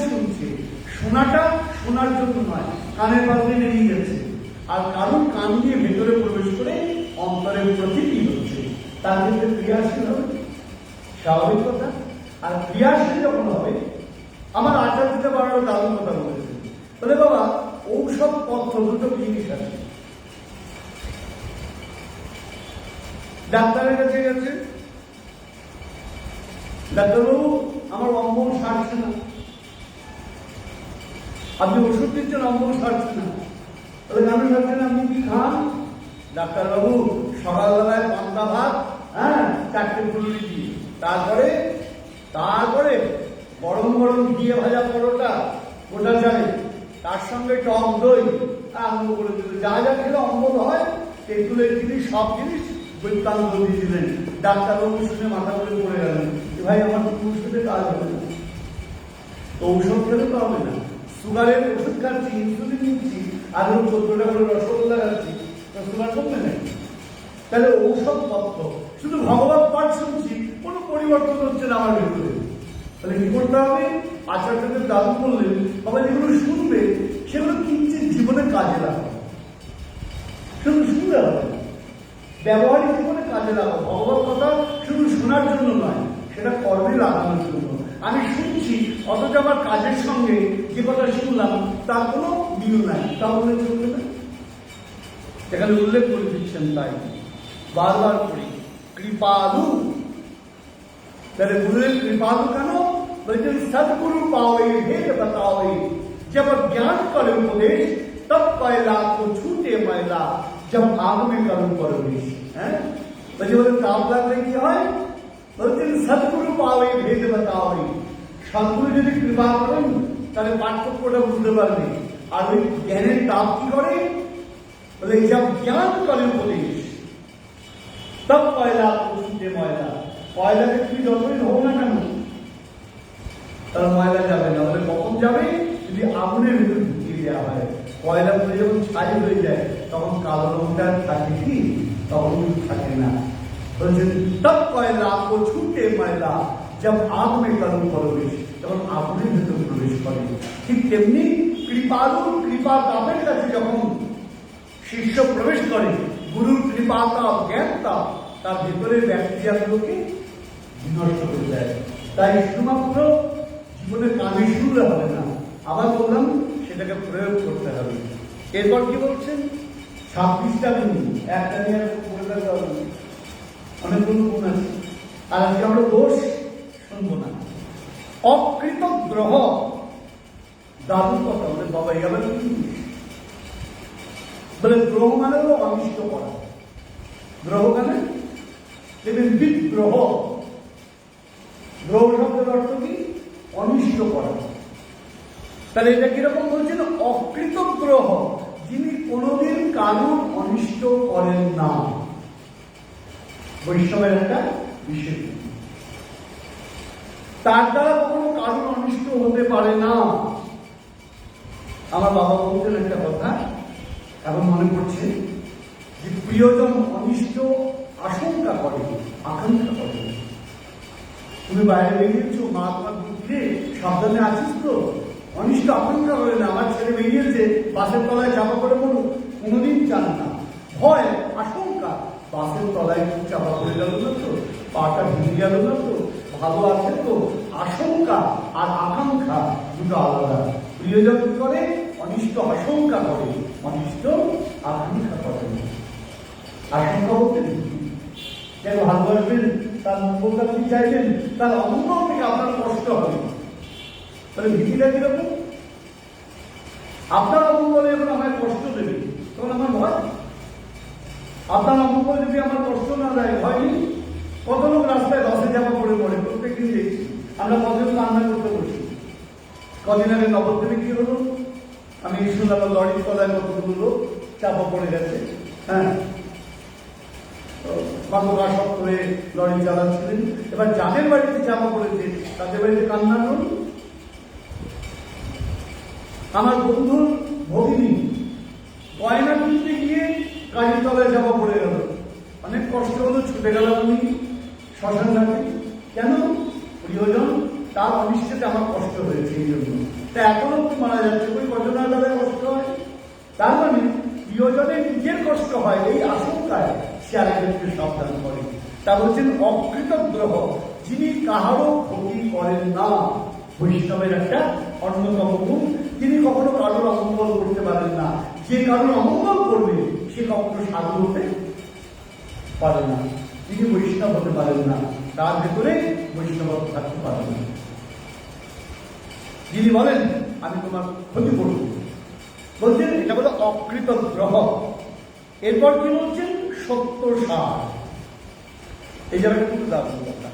শুনছে। শোনাটা শোনার জন্য নয়, কানের পাশে বেরিয়ে গেছে। আর কারণ কান দিয়ে ভেতরে প্রবেশ করে অন্তরের প্রতীকী হচ্ছে, তার ক্ষেত্রে ক্রিয়াশীল হবে, স্বাভাবিক কথা। আর ক্রিয়াশীল যখন হবে, আমার আচার্যটা বাড়ানো দারুণ কথা বলেছে। বলে বাবা ঔষধ পথ্য দুটো জিনিস আছে। ডাক্তারের কাছে গেছে, ডাক্তারবাবু আমার অম্বল সারছে না, আপনি ওষুধ দিচ্ছেন, অম্বল সারছে না। তাহলে কেন সারছে না? আপনি কি খান? ডাক্তারবাবু সকালবেলায় পান্তা ভাত, 4টে ফুলুরি দিয়ে, তারপরে গরম গরম ঘিয়ে ভাজা পরোটা, গোটা চালে, তার সঙ্গে টক দই, আরম্ভ করে দিল। যা যা খেলে অম্বল হয়, তেঁতুলের জিনিস, সব জিনিস বৈতান্ত দিয়েছিলেন। ডাক্তারবাবু শুনে মাথা করে পড়ে গেলেন, ভাই আমার ওষুধে কাজ হবে না। তো ঔষধ খেলে তো হবে না। সুগারের ওষুধ খাচ্ছি, ইনসুলিন নিচ্ছি, আর 14টা করে রসগোল্লা খাচ্ছি, তো সুগার কমবে নাকি? তাহলে ঔষধ পথ্য, শুধু ভগবত পাঠ শুনছি, কোনো পরিবর্তন হচ্ছে না আমার ভেতরে। তাহলে কি করতে হবে? আচার্যদের দাদু বললেন, বাবা যেগুলো শুনবে সেগুলো কিঞ্চিৎ জীবনে কাজে লাগাবে। শুধু শুনতে হবে, ব্যবহারিক জীবনে কাজে লাগাবো। ভগবত কথা শুধু শোনার জন্য নয়, সেটা কর্মে লাগানোর জন্য। আমি শুনছি অথচ আমার কাজের সঙ্গে যে কথা শুনলাম তার কোনো মিল নাই, তাহলে চলবে না। সেখানে উল্লেখ করে দিচ্ছেন, তাই বারবার করি কৃপালু। তাহলে গুরুদেব কৃপালু কেন? बोलते सदगुरु पाओ भेद बताओ, जब ज्ञान कर उपदेश तब पहला तो छूटे मैला, जब आग में करूं प्रवेश। बोले ताप लागले কি হয়? বলতেন সদগুরু পাওয়ে ভেদ बताओ, সদগুরু যদি কৃপা করেন তাহলে পার্থক্যটা বুঝতে পারবে। আর ওই জ্ঞানের তাপ কি করে? বলে जब ज्ञान করে উপদেশ तब पहला तो छूटे मैला, পয়লাকে তুমি যতই হও না কেন তার ময়লা যাবে না। বলে কখন যাবে? যদি আগুনের ভিতরে ঢুকিয়ে দেওয়া হয়। কয়লা পুড়ে যখন ছাই হয়ে যায় তখন কালো রঙটা থাকে কি? তখন কিন্তু থাকে না। বলছেন তব কয়লা ও ছুটে ময়লা, जब आग में करूं प्रवेश, তখন আগুনের ভিতরে প্রবেশ করে। ঠিক তেমনি কৃপালু কৃপা দামের কাছে যখন শিষ্য প্রবেশ করে, গুরুর কৃপাতা জ্ঞানতা তার ভেতরের ব্যাকটেরিয়াগুলোকে বিনষ্ট করে দেয়। তাই শুধুমাত্র জীবনে কানে শুনলে হবে না, আবার বললাম সেটাকে প্রয়োগ করতে হবে। এরপর কি বলছেন? 26টা গুণ, একটা নিয়ে বলে দেওয়া হবে, অনেকগুলো গুণ আছে। আর আজকে আমরা দোষ শুনবো না। অকৃত গ্রহ, দাদুর কথা বলে বাবা এবার কি বলে? গ্রহ মানে হলো অনিষ্ট করা। গ্রহ মানে দেখবেন বিগ্রহ, গ্রহ শব্দের অর্থ কি? অনিষ্ট করা। তাহলে এটা কিরকম বলছেন? অকৃত গ্রহ, যিনি কোনদিন কারুর অনিষ্ট করেন না। বৈষ্ণবের একটা বিশেষ, তার দ্বারা কখনো কারুর অনিষ্ট হতে পারে না। আমার বাবা বলতেন একটা কথা, এখন মনে পড়ছে, যে প্রিয়জন অনিষ্ট আশঙ্কা করে, আকাঙ্ক্ষা করে। তুমি বাইরে বেরিয়েছো, মা তোমার বুঝলে সাবধানে আছিস তো? অনিষ্ট আকাঙ্ক্ষা করে না। আমার ছেলে বেরিয়েছে, বাসের তলায় চাপা করে পড়ুক, কোনোদিন চান না। ভয়, আশঙ্কা, বাসের তলায় চাপা পড়ে গেল না তো, পাটা ভেঙে গেল না তো, ভালো আছে তো? আশঙ্কা আর আকাঙ্ক্ষা দুটো আলাদা। প্রিয়জন কি করে? অনিষ্ট আশঙ্কা করে, অনিষ্ট আকাঙ্ক্ষা করে। আশঙ্কা বলতে যেন ভালোবাসবেন, তার মঙ্গলটা আপনি চাইবেন, তার অন্য থেকে আপনার কষ্ট হবে। তাহলে ভীতিটা কিরকম? আপনার অমঙ্গলে যখন আমায় কষ্ট দেবে তখন আমার ভয়। আপনার অমঙ্গল যদি আমার কষ্ট না দেয়, ভয় নেই। কত লোক রাস্তায় বাসে চাপা পড়ে পড়ে, প্রত্যেকদিন দেখছি। আমরা কতদিন রান্না করতে বসি। কদিন আগে নবদ্বীপে কি হলো? আমি শুনলাম লরির তলায় কতগুলো লোক চাপা পড়ে গেছে। হ্যাঁ, বাবা সব করে লরি চালাচ্ছিলেন। এবার যাদের বাড়িতে চাপা পড়েছে তাদের বাড়িতে কান্না করুন। আমার বন্ধুর ভগিনী গয়না কিনতে গিয়ে গাড়ির তলায় চাপা পড়ে গেল, অনেক কষ্ট হলো, ছুটে গেলাম আমি শ্মশান ঘাটে। কেন? প্রিয়জন তার অনিষ্টতে আমার কষ্ট হয়েছে, এই জন্য। তা এখনো তো মারা যাচ্ছে, ওই কজনের বেলায় কষ্ট হয়। তার মানে প্রিয়জনের নিজের কষ্ট হয়, এই আশঙ্কায় সে আরেকজনকে সাবধান করে। তা বলছেন অকৃত গ্রহ, যিনি কাহারও ক্ষতি করেন না। বৈষ্ণবের একটা অন্যতম গুণ, তিনি কখনো কারোর অমঙ্গল করতে পারেন না। যে কারোর অমঙ্গল করবে সে কখনো সাধু হতে পারে না, তিনি বৈষ্ণব হতে পারেন না, তার ভেতরে বৈষ্ণব থাকতে পারেন না। যিনি বলেন আমি তোমার ক্ষতি করব, বলছেন এটা বলে অকৃত গ্রহ। এরপর কি বলছেন? সত্য সার। এই জায়গাটা কিন্তু দারুণ কথা।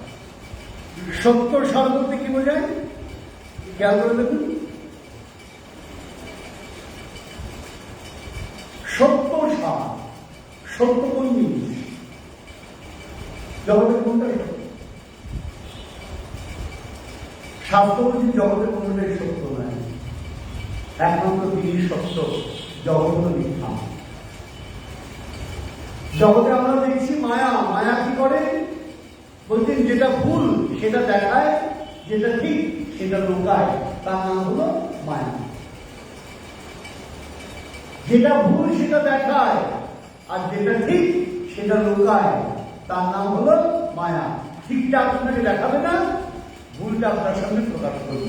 সত্য সার বলতে কি বোঝায়? খেয়াল করে দেখুন। সত্য সার, সত্য কোন জিনিস? জগতের কোনটা সত্য? শাস্ত্র বলছি জগতের কোনটাই সত্য নয়, একমাত্র তিনি সত্য, জগৎ মিথ্যা। জগতে আমরা দেখছি মায়া। মায়া কি করে? বলছেন যেটা ভুল সেটা দেখায়, যেটা ঠিক সেটা লুকায়, তার নাম হলো মায়া। যেটা ভুল সেটা দেখায় আর যেটা ঠিক সেটা লুকায়, তার নাম হলো মায়া। ঠিকটা আপনাকে দেখাবে না, ভুলটা আপনার সামনে প্রকাশ করবে।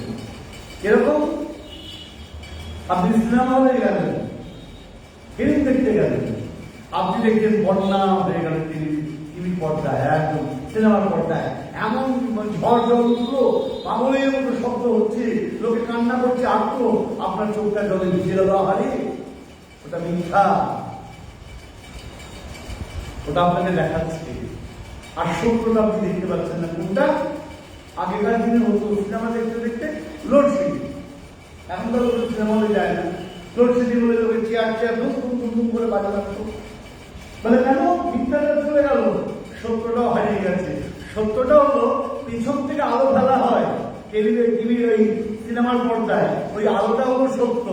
এরকম আপনি সিনেমা হলে গেলেন, ফিল্ম দেখতে গেলেন, আপনি দেখছেন বন্যা হয়ে গেল টিভি পর্দায়, একদম সিনেমার পর্দায়, এমন ঝড় জল উঠলো, পাগলের মতো কান্না করছে আত্ম, আপনার চোখটা জলে ভিজে দেওয়া হারে, ওটা মিথ্যা, ওটা আপনাকে দেখাচ্ছে। আর সত্যটা আপনি দেখতে পাচ্ছেন না। কোনটা? আগেকার দিনে হতো সিনেমা দেখতে দেখতে লোডশেডিং, এখন তো সিনেমা হলে যায় না। লোডশেডিং হলে লোকে চেয়ার ধুম করে বাজা লাগতো। মানে কেন? মিথ্যাটা চলে গেল, সত্যটাও হারিয়ে গেছে। সত্যটা হলো পিছন থেকে আলো ফেলা হয় টিভির ওই সিনেমার পর্দায়, ওই আলোটা হলো সত্য,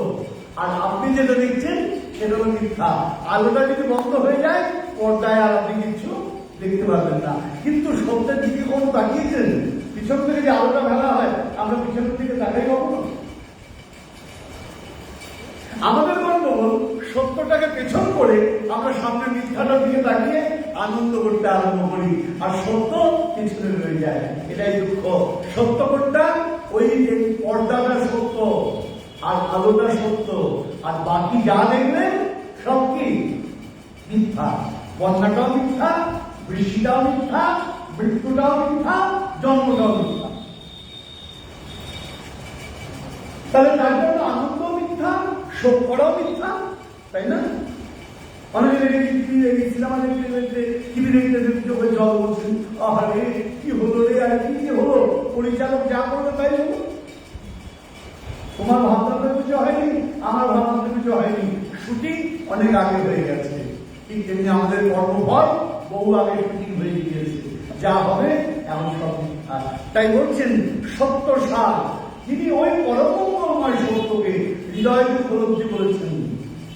আর আপনি যেটা দেখছেন সেটা হলো মিথ্যা। আলোটা যদি বন্ধ হয়ে যায় পর্দায় আর আপনি কিছু দেখতে পারবেন না। কিন্তু সত্যের দিকে কোনো তাকিয়েছেন? পিছন থেকে যে আলোটা ফেলা হয় আমরা পিছনের দিকে তাকাই কখনো? আমাদের গন্ডগোল সত্যটাকে পেছন করে আমরা সামনে মিথ্যাটার দিকে তাকিয়ে আনন্দ করতে আরম্ভ করি, আর সত্য পিছনে রয়ে যায়। এটাই দুঃখ। সত্য কোনটা? ওই যে পর্দাটা সত্য, আর আলোটা সত্য, আর বাকি যা দেখবেন সব কি মিথ্যা। বন্যাটাও মিথ্যা, বৃষ্টিটাও মিথ্যা, মৃত্যুটাও মিথ্যা, জন্মটাও মিথ্যা। তাহলে তার জন্য আনন্দ মিথ্যা, শোক করাও মিথ্যা, তাই না? অনেকে সিনেমা দেখতে টিভি দেখতে চোখে জল বলছেন, আরে কি হলো রে, আর কি হলো, পরিচালক যা করবে তাই হলো। তোমার ভাবনাতে কিছু হয়নি, আমার ভাবনাতে কিছু হয়নি, শুটিং অনেক আগে হয়ে গেছে। ঠিক তেমনি আমাদের কর্মফল বহু আগে শুটিং হয়ে গিয়েছে, যা হবে এমন সব মিথ্যা। তাই বলছেন সত্য সার, তিনি ওই পরমঙ্গলময় সত্যকে হৃদয়কে উপলব্ধি করেছেন,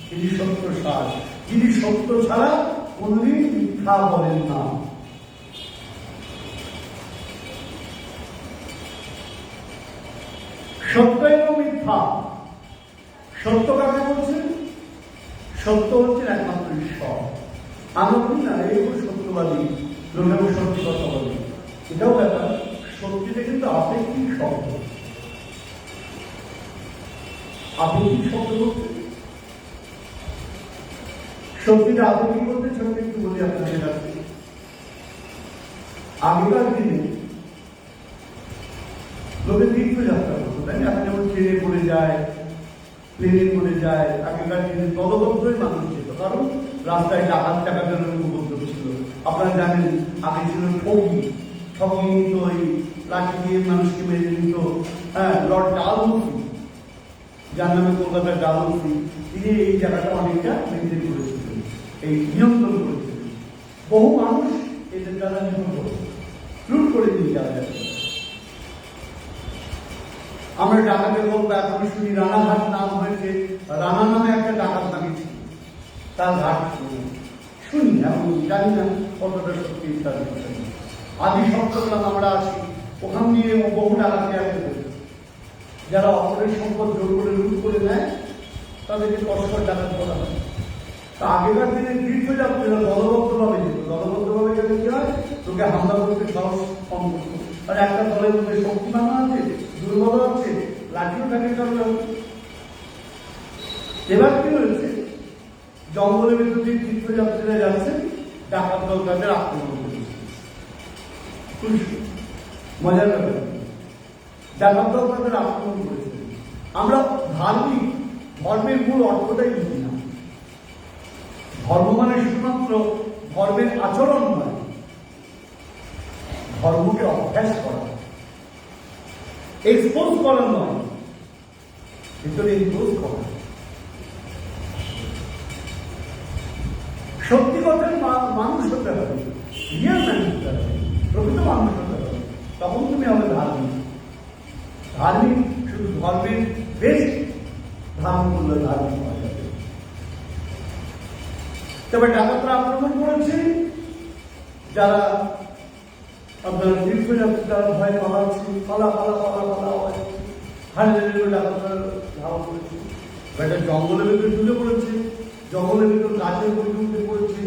তিনি সত্য সার, যিনি সত্য ছাড়া কোনদিন মিথ্যা বলেন না। সত্য এবং মিথ্যা। সত্য কাকে বলছেন? সত্য হচ্ছেন একমাত্র ঈশ্বর। আমরা বলি না এই সত্যবাদী লোকেও সত্যি কথা বলে, এটাও ব্যাপার। সত্যিটা কিন্তু আপেক্ষিক শব্দ। আপেক্ষিক শব্দ বলতে সত্যিটা আপেক্ষিক বলতে ছোট একটু বলি আপনাদের কাছে। আগেকার দিনে লোকে তীর্থযাত্রা করতো, তাই না? এখন যেমন ট্রেনে করে যায়, প্লেনে করে যায়। আগেকার দিনে দলবদ্ধই মানুষ যেত, কারণ রাস্তায় টাকার উপদ্রব ছিল। আপনারা জানেন আগে ছিল ঠগি নিত, ওই লাঠি দিয়ে মানুষকে মেরে নিত। হ্যাঁ, লর্ড ডালহৌসি, যার নামে কলকাতার ডালহৌসি, তিনি এই জায়গাটা অনেকটা মেনটেন করেছিলেন, এই নিয়ন্ত্রণ করেছিলেন। বহু মানুষ এদের দ্বারা নিহত, লুট করে নিয়ে যাওয়া যাবে। আমরা ডাকাতের গল্প এখন শুনি, রানাঘাট নাম হয়েছে, রানা নামে একটা ডাকাত নামে ছিল, তার ঘাট শুনি, এখন জানি না কতটা সত্যি ইত্যাদি। আদি সপ্তগ্রাম আমরা আসি, ওখান দিয়ে বহু ডাকাতি আসে, যারা অপরের সম্পদ জোর করে লুট করে নেয় তাদেরকে কষ্টকর ডাকাত করা হয়। তা আগেকার দিনে তীর্থযাত্রীরা দলবদ্ধভাবে যেত, দলবদ্ধভাবে গেলে কি হয়, তোকে হামলা করতে সাহস কম করতো। আর একটা দলের মধ্যে শক্তিমান আছে, দুর্বল আছে, লাঠিও থাকে কারণ। এবার কি হয়েছে, জঙ্গলের ভিতর দিয়ে তীর্থযাত্রীরা যাচ্ছে, ডাকাত দল তাদের আক্রমণ করেছে। মজার ব্যাপার, ডাকাত দল তাদের আক্রমণ করেছে। আমরা ধার্মিক, ধর্মের মূল অর্থটাই বুঝি না। ধর্ম মানে শুধুমাত্র ধর্মের আচরণ নয়, ধর্মকে অভ্যাস করা, এক্সপোজ করা নয়, ভিতরে ইম্পোজ করা। সত্যি কথার মানুষ হতে হবে, রিয়েল মানুষ হতে হবে, প্রকৃত মানুষ হতে হবে, তখন তুমি হবে ধার্মিক। ধার্মিক শুধু ধর্মের বেশ ধারণ করলে ধার্মিক হওয়া যাবে। তবে ডাকাতরা আক্রমণ করেছে, যারা আপনার তীর্থযাত্রী তারা ভয় পালাচ্ছে, পালা হয়, হাজার ডাকাতরা ধাওয়া করেছে। একটা জঙ্গলের ভিতরে ঢুকে পড়েছে, জঙ্গলের ভিতর গাছের উপরে ঢুকে পড়েছে,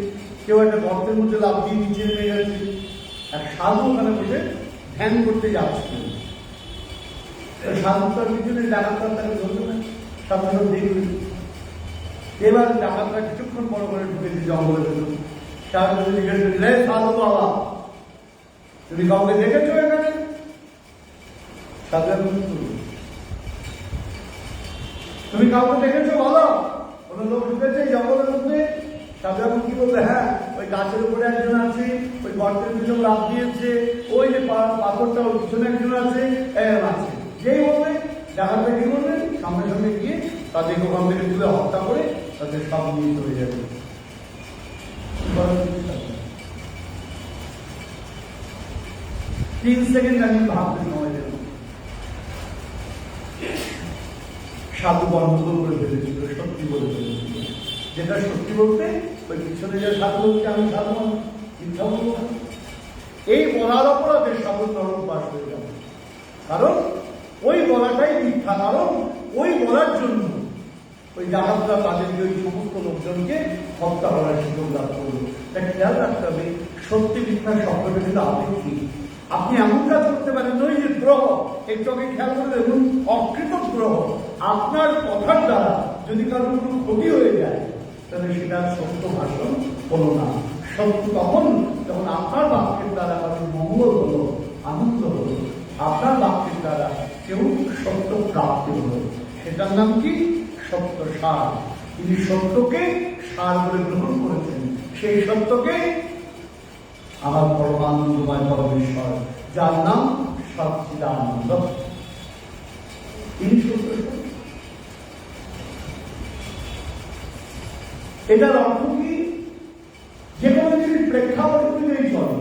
কেউ একটা গর্তের মধ্যে লাফ দিয়ে নিচে নেমে গেছে। এক সাধু ওখানে বসে ধ্যান করতে যাচ্ছিলেন। সাধুটার পিছনে ডাকাতরা তাকে ধরবে না, সাথে সাথে দেখবে। এবার ডাকাতরা কিছুক্ষণ পর করে ঢুকেছে জঙ্গলের ভিতর। সাধু জিজ্ঞেস করলেন, সাধু বাবা তুমি কাউকে দেখেছো এখানে? সাধু তুমি কাউকে দেখেছো বলো? কোন লোক ঢুকেছে জঙ্গলের মধ্যে? সাধারণ কি বলবে? হ্যাঁ, ওই গাছের উপরে একজন আছে, ওই গর্তের পিছনে লাফ দিয়েছে, ওই যে পাথরটা ওর পিছনে একজন আছে, আছে। যেই বলবে দেখাতে কি বলবেন, সামনে সামনে গিয়ে তাদের ওখান থেকে তুলে হত্যা করে তাদের সব নিয়ে চলে যাবে। 3 সেকেন্ড আমি ভাবতে সময় দেব। সাধু বন্ধ করে ফেলেছিল, সত্যি বলে ফেলেছিল। যেটা সত্যি বলতে ওই পিছনে যে সাধু বলছে আমি সাধু মিথ্যা বলবো। এই বলার অপরাধে সাধু নরক বাস হয়ে যাবে, কারণ ওই বলাটাই মিথ্যা। কারণ ওই বলার জন্য ওই ডাকাতরা তাদেরকে ওই সমস্ত লোকজনকে হত্যা করার সুযোগ লাভ করলো। তাই খেয়াল রাখতে হবে, সত্যি মিথ্যা শব্দটা কিন্তু আপেক্ষিক। আপনি এমন কাজ করতে পারেন, ওই যে গ্রহ, একটু আগে খেয়াল করে দেখুন, অকৃত গ্রহ আপনার কথার দ্বারা যদি কারোর কোনো ক্ষতি হয়ে যায়, তাহলে সেটা সত্য ভাষণ হলো না। সত্য তখন যখন আপনার বাক্যের দ্বারা কারোর মঙ্গল হলো, আনন্দ হলো, আপনার বাক্যের দ্বারা কেউ সত্য প্রাপ্তি হলো। সেটার নাম কি? সত্য সার। তিনি সত্যকে সার বলে গ্রহণ করেছেন। সেই সত্যকে আমার পরমানন্দময় পরমেশ্বর, যার নাম সচ্চিদানন্দ, তিনি সত্য। এটার অর্থ কি? যে কোনো জিনিস প্রেক্ষাপট অনুযায়ী চলে।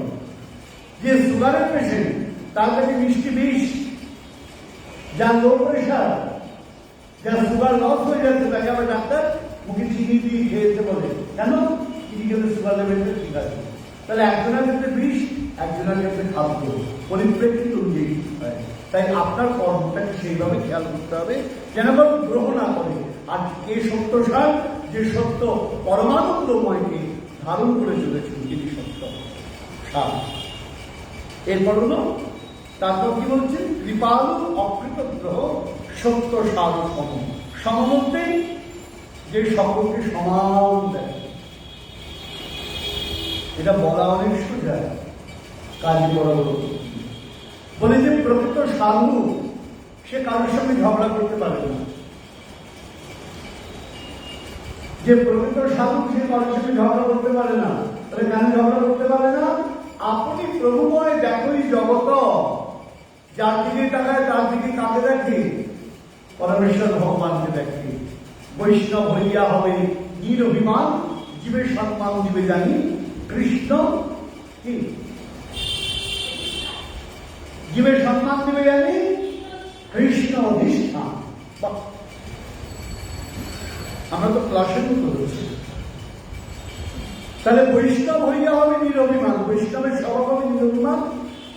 যে সুগারের পেশেন্ট, তার কাছে মিষ্টি বিষ, যার লো প্রেশার, যার সুগার লস হয়ে যাচ্ছে, তাকে আবার ডাক্তার মুখে চিনি দিয়ে খেয়েছে বলে। কেন? চিনি খেলে সুগার লেভেলটা ঠিক আছে। তাহলে একজনের ক্ষেত্রে বিষ, একজনের ক্ষেত্রে খাদ্য, পরিপ্রেক্ষিত অনুযায়ী হয়। তাই আপনার কর্মটাকে সেইভাবে খেয়াল করতে হবে যেন গ্রহ না করে। আর এ সত্য সার, যে সত্য পরমানন্দময়কে ধারণ করে চলেছেন, তিনি সত্য সার। এরপর হলো, তারপর কি বলছেন? কৃপালু অকৃত গ্রহ সত্য সার সম। সম বলতে যে সকলকে সমান দেয়। এটা বলা অনেক সোজা, কাজে বলা বলে যে প্রকৃত সাধু সে কারোর সঙ্গে ঝগড়া করতে পারে না। যে প্রকৃত সাধু সে কারোর সঙ্গে ঝগড়া করতে পারে না। তাহলে কেন ঝগড়া করতে পারে না? আপনি প্রভুময় দেখোই জগত, যার দিকে তাকায় তার দিকে কাকে দেখে? পরমেশ্বর ভগবানকে দেখে। বৈষ্ণব হইয়া হবে নিরভিমান, জীবের সম্মান দিবে জানি কৃষ্ণ। কি জীবের সম্মান দিবে জানি কৃষ্ণ অধিষ্ঠান। আমরা তো ক্লাসের মতো হচ্ছে। তাহলে বৈষ্ণব হইয়া হবে নিরভিমান, বৈষ্ণবের স্বভাব হবে নিরভিমান,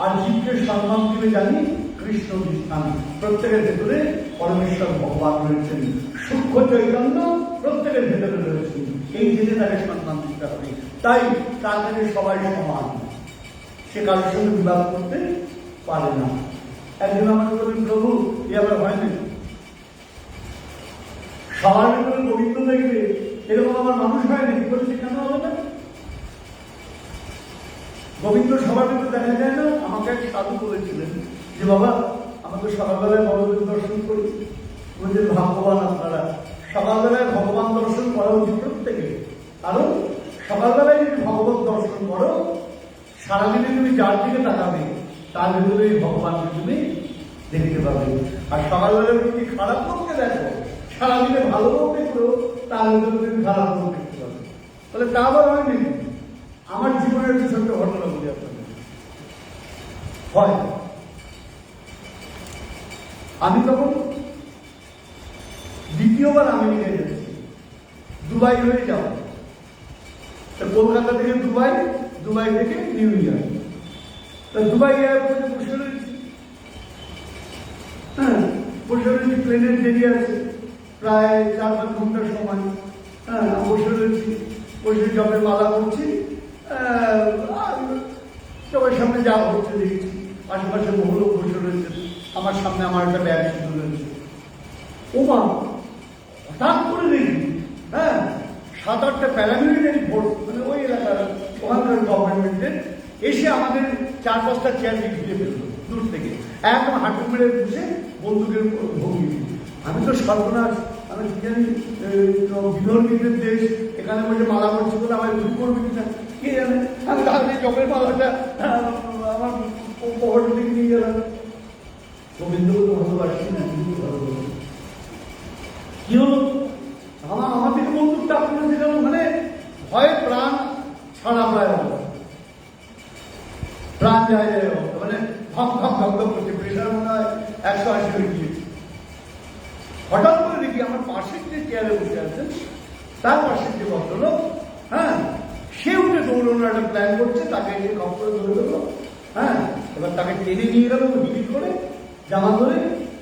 আর জীবকে সম্মান দিবে জানি কৃষ্ণ অধিষ্ঠান। প্রত্যেকের ভেতরে পরমেশ্বর ভগবান রয়েছেন, সূক্ষ্ম চৈতন্য প্রত্যেকের ভেতরে রয়েছেন। এই জেনে তাকে সম্মান দিতে হবে। তাই তার কাছে সবাই সমান, সে কারোর সঙ্গে বিবাদ করতে পারে না। একজন আমাকে বলেন, প্রভু এ আবার হয় না, সবার ভেতরে গোবিন্দ দেখবে, এরকম আমার মানুষ হয় নাকি? বলছে কেন হবে না? গোবিন্দ সবার ভেতরে দেখা যায় না? আমাকে এক সাধু বলেছিলেন যে বাবা, আমাদের সকালবেলায় বড়দের দর্শন করি। বলছেন ভাগ্যবান আপনারা, সকালবেলায় ভগবান দর্শন করা উচিত প্রত্যেকে। কারণ সকালবেলায় যদি ভগবত দর্শন করো, সারাদিনে তুমি যার দিকে তাকাবে তার ভেতরে ভগবানকে তুমি দেখতে পাবে। আর সকালবেলায় যদি খারাপ লোককে দেখো, সারাদিনে ভালো লোক দেখলো, তার ভেতরে তুমি খারাপ লোক দেখতে পাবে। তাহলে তা আবার হয়নি। আমার জীবনের একটা ছোট্ট ঘটনা বলি আপনাদের। হয় আমি তখন দ্বিতীয়বার আমেরিকায় যাচ্ছি, দুবাই হয়ে যাওয়া। কলকাতা থেকে দুবাই, দুবাই থেকে নিউ ইয়র্ক। তা দুবাই এয়ারপোর্টে বসে রয়েছি। হ্যাঁ, বসে রয়েছি, প্লেনের দেরি আছে প্রায় 4-5 ঘন্টার সময়। হ্যাঁ, বসে রয়েছি, বসে জবে মালা করছি। সবার সামনে যা হচ্ছে দেখছি, আশেপাশে বহু লোক বসে রয়েছে। আমার সামনে আমার একটা ব্যাগ শুরু রয়েছে। ও মা, হঠাৎ করে দেখি, হ্যাঁ, 7-8টা প্যারামিলিটারি ফোর্স, মানে ওই এলাকার ওখানকার গভর্নমেন্টের এসে আমাদের 4-5টা চেয়ারকে ঘিরে ফেললো দূর থেকে। একদম হাঁটু মেরে বসে বন্দুকের উপর ভঙ্গি। আমি তো সর্বনাশ, আমি কি জানি বিধর্মীদের দেশ, এখানে বসে মালা করছে বলে আমার ভুল করবে কিনা কে জানে। আমি তাহলে জপের মালাটা আমার পকেটের দিকে নিয়ে গেলাম। গোবিন্দকে ভালোবাসি না, কিন্তু ভালোবাসি। কি হলো, আমার থেকে বন্দুকটা আপনার গেল, মানে ভয়ে প্রাণ ছাড়া প্রায় প্রাণ যায় যায়, মানে ধপ ধপ ধপ ধপ করছে, প্রেশার মনে হয় 180 হয়ে গিয়েছে। হঠাৎ করে দেখি আমার পাশের যে চেয়ারে বসে আছেন, তার পাশের যে ভদ্রলোক, হ্যাঁ, সে উঠে দৌড়ানোর একটা প্ল্যান করছে, তাকে এসে কপ করে ধরে গেল। হ্যাঁ, এবার তাকে টেনে নিয়ে গেল হিল করে, জামা ধরে,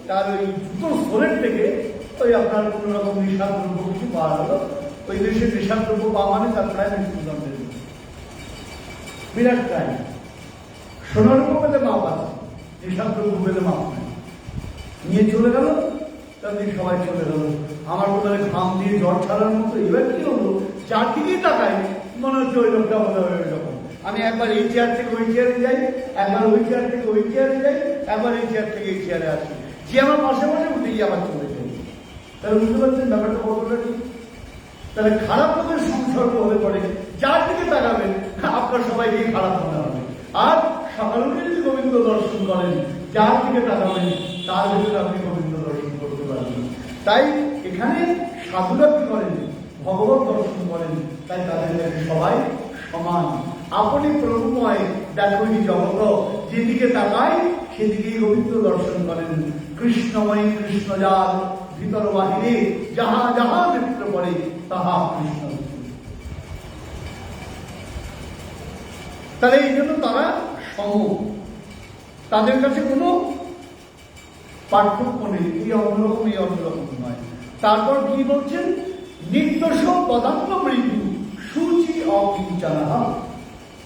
তার ওই জুতোর সোলের থেকে ওই আপনার কোন রকম নেশাদ্রব্য কিছু পাওয়া গেল। ওই দেশে নেশাদ্রব্য পাওয়া মানে তার প্রায় মৃত্যুদণ্ডের বিরাট ক্রাইম। সোনারূপ পেলে মাপ আছে, নেশাদ্রব্য পেলে মাপ নেই। নিয়ে চলে গেল, তাদের সবাই চলে গেল। আমার কোথায় ঘাম দিয়ে জ্বর ছাড়ার মতো। এবার কি হলো, চারদিকেই তাকাই, মনে হচ্ছে ওই লোকটা মনে হয় ওই রকম। আমি একবার এই চেয়ার থেকে ওই চেয়ারে যাই, একবার ওই চেয়ার থেকে ওই চেয়ারে যাই, একবার এই চেয়ার থেকে এই চেয়ারে আসি। যে আমার পাশে পাশে উঠেই আবার চলে যাই। তাহলে বুঝতে পারছেন ব্যাপারটা কতটা কি? তাহলে খারাপ লোকের সংসর্গ হলে পরে যার দিকে তাকাবেন আপনার সবাইকে খারাপ মনে হবে। আর সকাল উঠে যদি গোবিন্দ দর্শন করেন, যার দিকে তাকাবেন তার ভিতরে আপনি গোবিন্দ দর্শন করতে পারবেন। তাই এখানে সাধুরা কি করেন, ভগবত দর্শন করেন। তাই তাদের কাছে সবাই সমান। আপনি প্রভুময় দেখুনি জগত, যেদিকে তাকায় সেদিকেই গোবিন্দ দর্শন করেন। কৃষ্ণময় কৃষ্ণজাল ভিতর বাহিরে যাহা যাহা নেত্র পড়ে তাহা কৃষ্ণ। তাহলে এই জন্য তারা সম, তাদের কাছে কোনো পার্থক্য নেই, এই অন্যরকম এই অন্যরকম নয়। তারপর কি বলছেন, নির্দোষ পদার্থ মৃত্যু সুচি অকিঞ্চনা।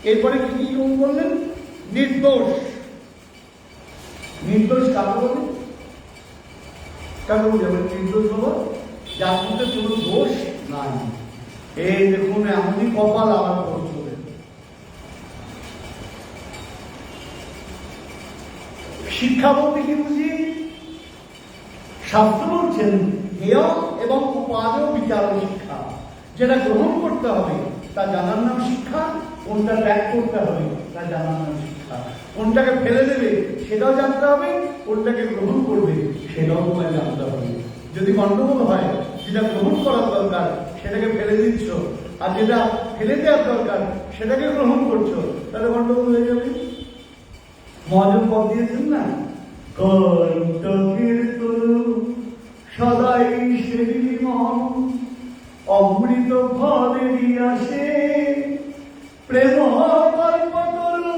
এরপরে কি কি বললেন, নির্দোষ। নির্দোষ কাকে বলে, কাকে বলে নির্দোষ হলো যার মধ্যে কোনো দোষ নাই। এই দেখুন এমনই কপাল আমার করছে। শিক্ষা বলতে কি বুঝি, শাস্ত্র বলছেন হেয় এবং উপাদ বিচার শিক্ষা। যেটা গ্রহণ করতে হবে তা জানার নাম শিক্ষা, কোনটা ত্যাগ করতে হবে তা জানার নাম শিক্ষা। কোনটাকে ফেলে দেবে সেটাও জানতে হবে, কোনটাকে গ্রহণ করবে সেটাও তোমায় জানতে হবে। যদি গন্ডগোল হয়, যেটা গ্রহণ করার দরকার সেটাকে ফেলে দিচ্ছ, আর যেটা ফেলে দেওয়ার দরকার সেটাকে গ্রহণ করছো, তাহলে গন্ডগোল হয়ে যাবে। মহাজন পদ দিয়েছেন না, কণ্ঠকের তরু সদাই সেই মন অমৃত ফলেরই আসে প্রেম কল্প তরু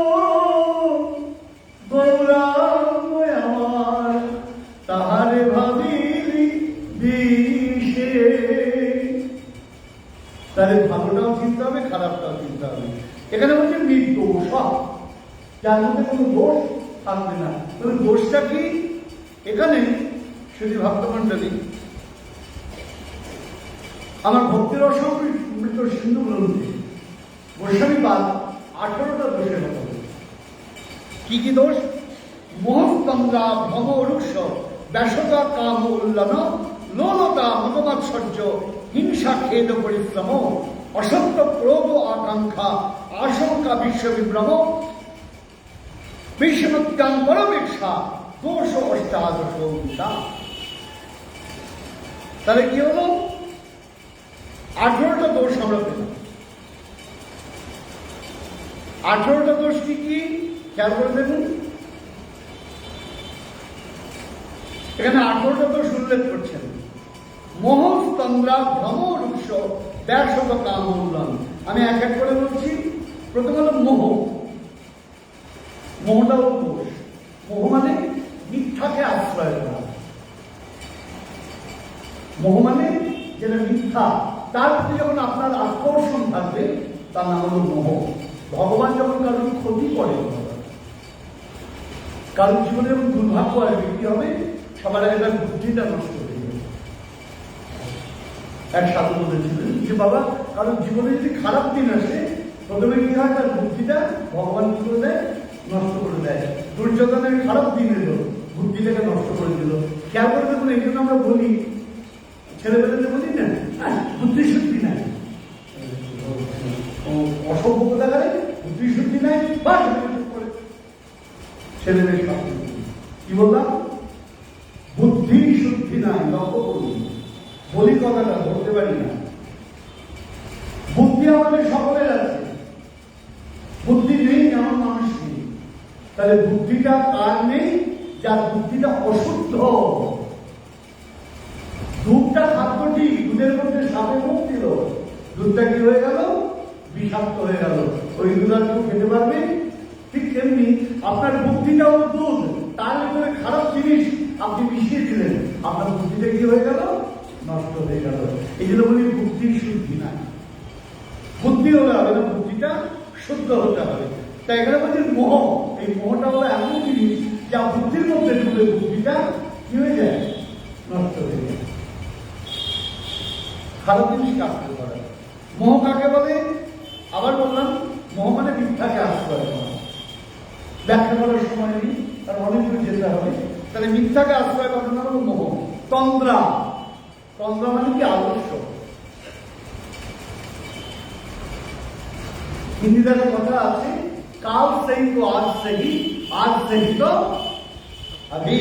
গৌরাঙ্গ আমার তাহারে ভাবিলি বিষে। তাহলে ভালোটাও চিন্তা হবে, খারাপটাও চিন্তা হবে। এখানে বলছে নির্দোষ, যার মধ্যে কোনো দোষ থাকবে না। তবে দোষটা কি, এখানে শুধু ভক্তমণ্ডলী আমার ভক্তির অসমৃত সিন্ধু গ্রন্থে গোস্বামীপাদ 18টা দোষের কথা বলে। কি কি দোষ, মোহস্তন্দ্রা ভ্রম রুক্ষ ব্যাসতা কাম উল্লন লোলতা মতমাৎসর্য হিংসা খেদ পরিশ্রম অসত্য ক্রোধ আকাঙ্ক্ষা আশঙ্কা বিশ্ববিভ্রম বিষমত্যাং পরমেক্ষা দোষ অষ্টাদশ। তাহলে কি হলো, 18টা দোষ আমরা পেলাম। 18টা দোষ কি কি খেয়াল করে দেখুন। এখানে 18টা দোষ উল্লেখ করছেন। মোহ তন্দ্রা ভ্রম রুক্ষ ব্যাসত কাম উল্লন। আমি এক এক করে বলছি। প্রথম হলো মোহ। মোহটা হল দোষ। মোহ মানে মিথ্যাকে আশ্রয় করা। মোহ মানে যেটা মিথ্যা, তার প্রতি যখন আপনার আকর্ষণ থাকবে তার নাম হল মোহ। ভগবান যখন কারোর ক্ষতি করে, কারোর জীবনে যখন দুর্ভাগ্য আসবে কি হবে, সবার আগে তার বুদ্ধিটা নষ্ট হয়ে যাবে। এক সাধু বলেছিলেন যে বাবা, কারোর জীবনে যদি খারাপ দিন আসে প্রথমে কি হয়, তার বুদ্ধিটা ভগবান কি করে দেয়, নষ্ট করে দেয়। দুর্যোধনের খারাপ দিন এলো, বুদ্ধিটাকে নষ্ট করে দিল। খেয়াল করে দেখুন, এই জন্য আমরা বলি ছেলেবেলাতে বলি না, বুদ্ধি শুদ্ধি নাই, অসভ্যতা করে বুদ্ধি শুদ্ধি নাই, ছেলেমেয়ে সব কি বললাম, বুদ্ধি শুদ্ধি নাই। লক্ষ্য করুন, বলি কথাটা ধরতে পারি না। বুদ্ধি আমাদের সকলের আছে, বুদ্ধি নেই এমন মানুষ নেই। তাহলে বুদ্ধিটা কার নেই? যার বুদ্ধিটা অশুদ্ধ। দুধটা খাদ্য ঠিক, দুধের মধ্যে সাপে মুখ দিল, দুধটা কি হয়ে গেল? বিষাক্ত হয়ে গেল। ওই দুধ আর কেউ খেতে পারবে? ঠিক তেমনি আপনার বুদ্ধিটাও দুধ, তার ভিতরে খারাপ জিনিস আপনি মিশিয়ে দিলেন, আপনার বুদ্ধিটা কি হয়ে গেল? নষ্ট হয়ে গেল। এই জন্য বলি বুদ্ধি শুদ্ধি নাই। বুদ্ধি হলে হবে না, বুদ্ধিটা শুদ্ধ হতে হবে। তাই এখানে বলছি মোহ, এই মোহটা হলো এমন জিনিস যা বুদ্ধির মধ্যে ঢুকে বুদ্ধিটা কি হয়ে যায়? নষ্ট হয়ে যায়। খারাপ জিনিস কাজকে করে। মোহ কাকে বলে? আবার বললাম, মোহ মানে মিথ্যাকে আশ্রয় করা। ব্যাখ্যা করার সময় নেই, কারণ অনেক দূর যেতে হবে। তাহলে মিথ্যাকে আশ্রয় করার নাম হলো মোহ। তন্দ্রা, তন্দ্রা মানে কি? আদর্শ। হিন্দিতে একটা কথা আছে, কাল সেই তো আজ সেই, আজ সেই তো আভি।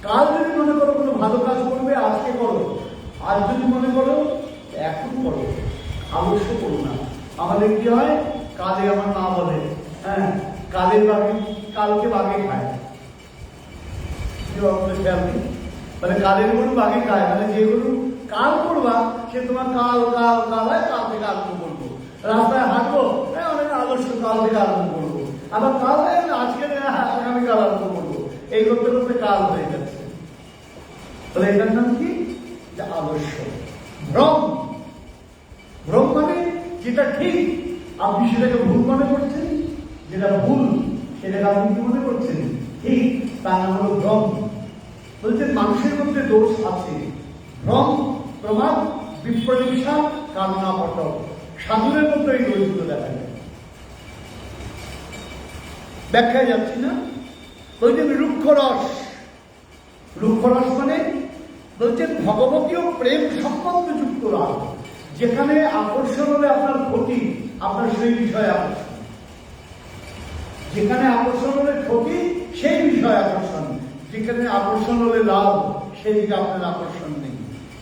কাল যদি মনে করো কোনো ভালো কাজ করবে, আজকে করো। আজ যদি মনে করো এখন করো, আদর্শ করো না। আমাদের কি হয়, কালে আমার মা বলে, হ্যাঁ কালের বাগে কালকে বাগে খায়, খেয়াল নেই। মানে কালের গরু বাগে খায়, মানে যে গরু কাল করবা সে তোমার কাল কাল কাল হয়, কাল থেকে আরম্ভ করবো। রাস্তায় হাঁটবো, অনেক আদর্শ, কাল থেকে আরম্ভ করবো। আবার কাল হয় আজকে আগামী কাল আরম্ভ করবো। এই করতে করতে কাল হয়ে যাচ্ছে। তাহলে এটার নাম কি? যে আদর্শ। ভ্রম, ভ্রম মানে যেটা ঠিক আপনি সেটাকে ভুল মনে করছেন, যেটা ভুল সেটাকে আপনি কি মনে করছেন ঠিক, তার নাম হল ভ্রম। বলছেন মানুষের মধ্যে দোষ আছে, ভ্রম, প্রমাদ, বিপ্রলিপসা, কামনা, পটক। সাধুরের মধ্যে এই দোষগুলো দেখা যায়। ব্যাখ্যায় যাচ্ছি না। বলছেন রুক্ষরস, রুক্ষরস মানে বলছেন ভগবতীয় প্রেম সম্বন্ধযুক্ত রাগ, যেখানে আকর্ষণ হলে আপনার ক্ষতি, আপনার সেই বিষয়ে আকর্ষণ। যেখানে আকর্ষণ হলে ক্ষতি, সেই বিষয়ে আকর্ষণ। যেখানে আকর্ষণ হলে লাভ, সেই দিকে আপনার আকর্ষণ নেই।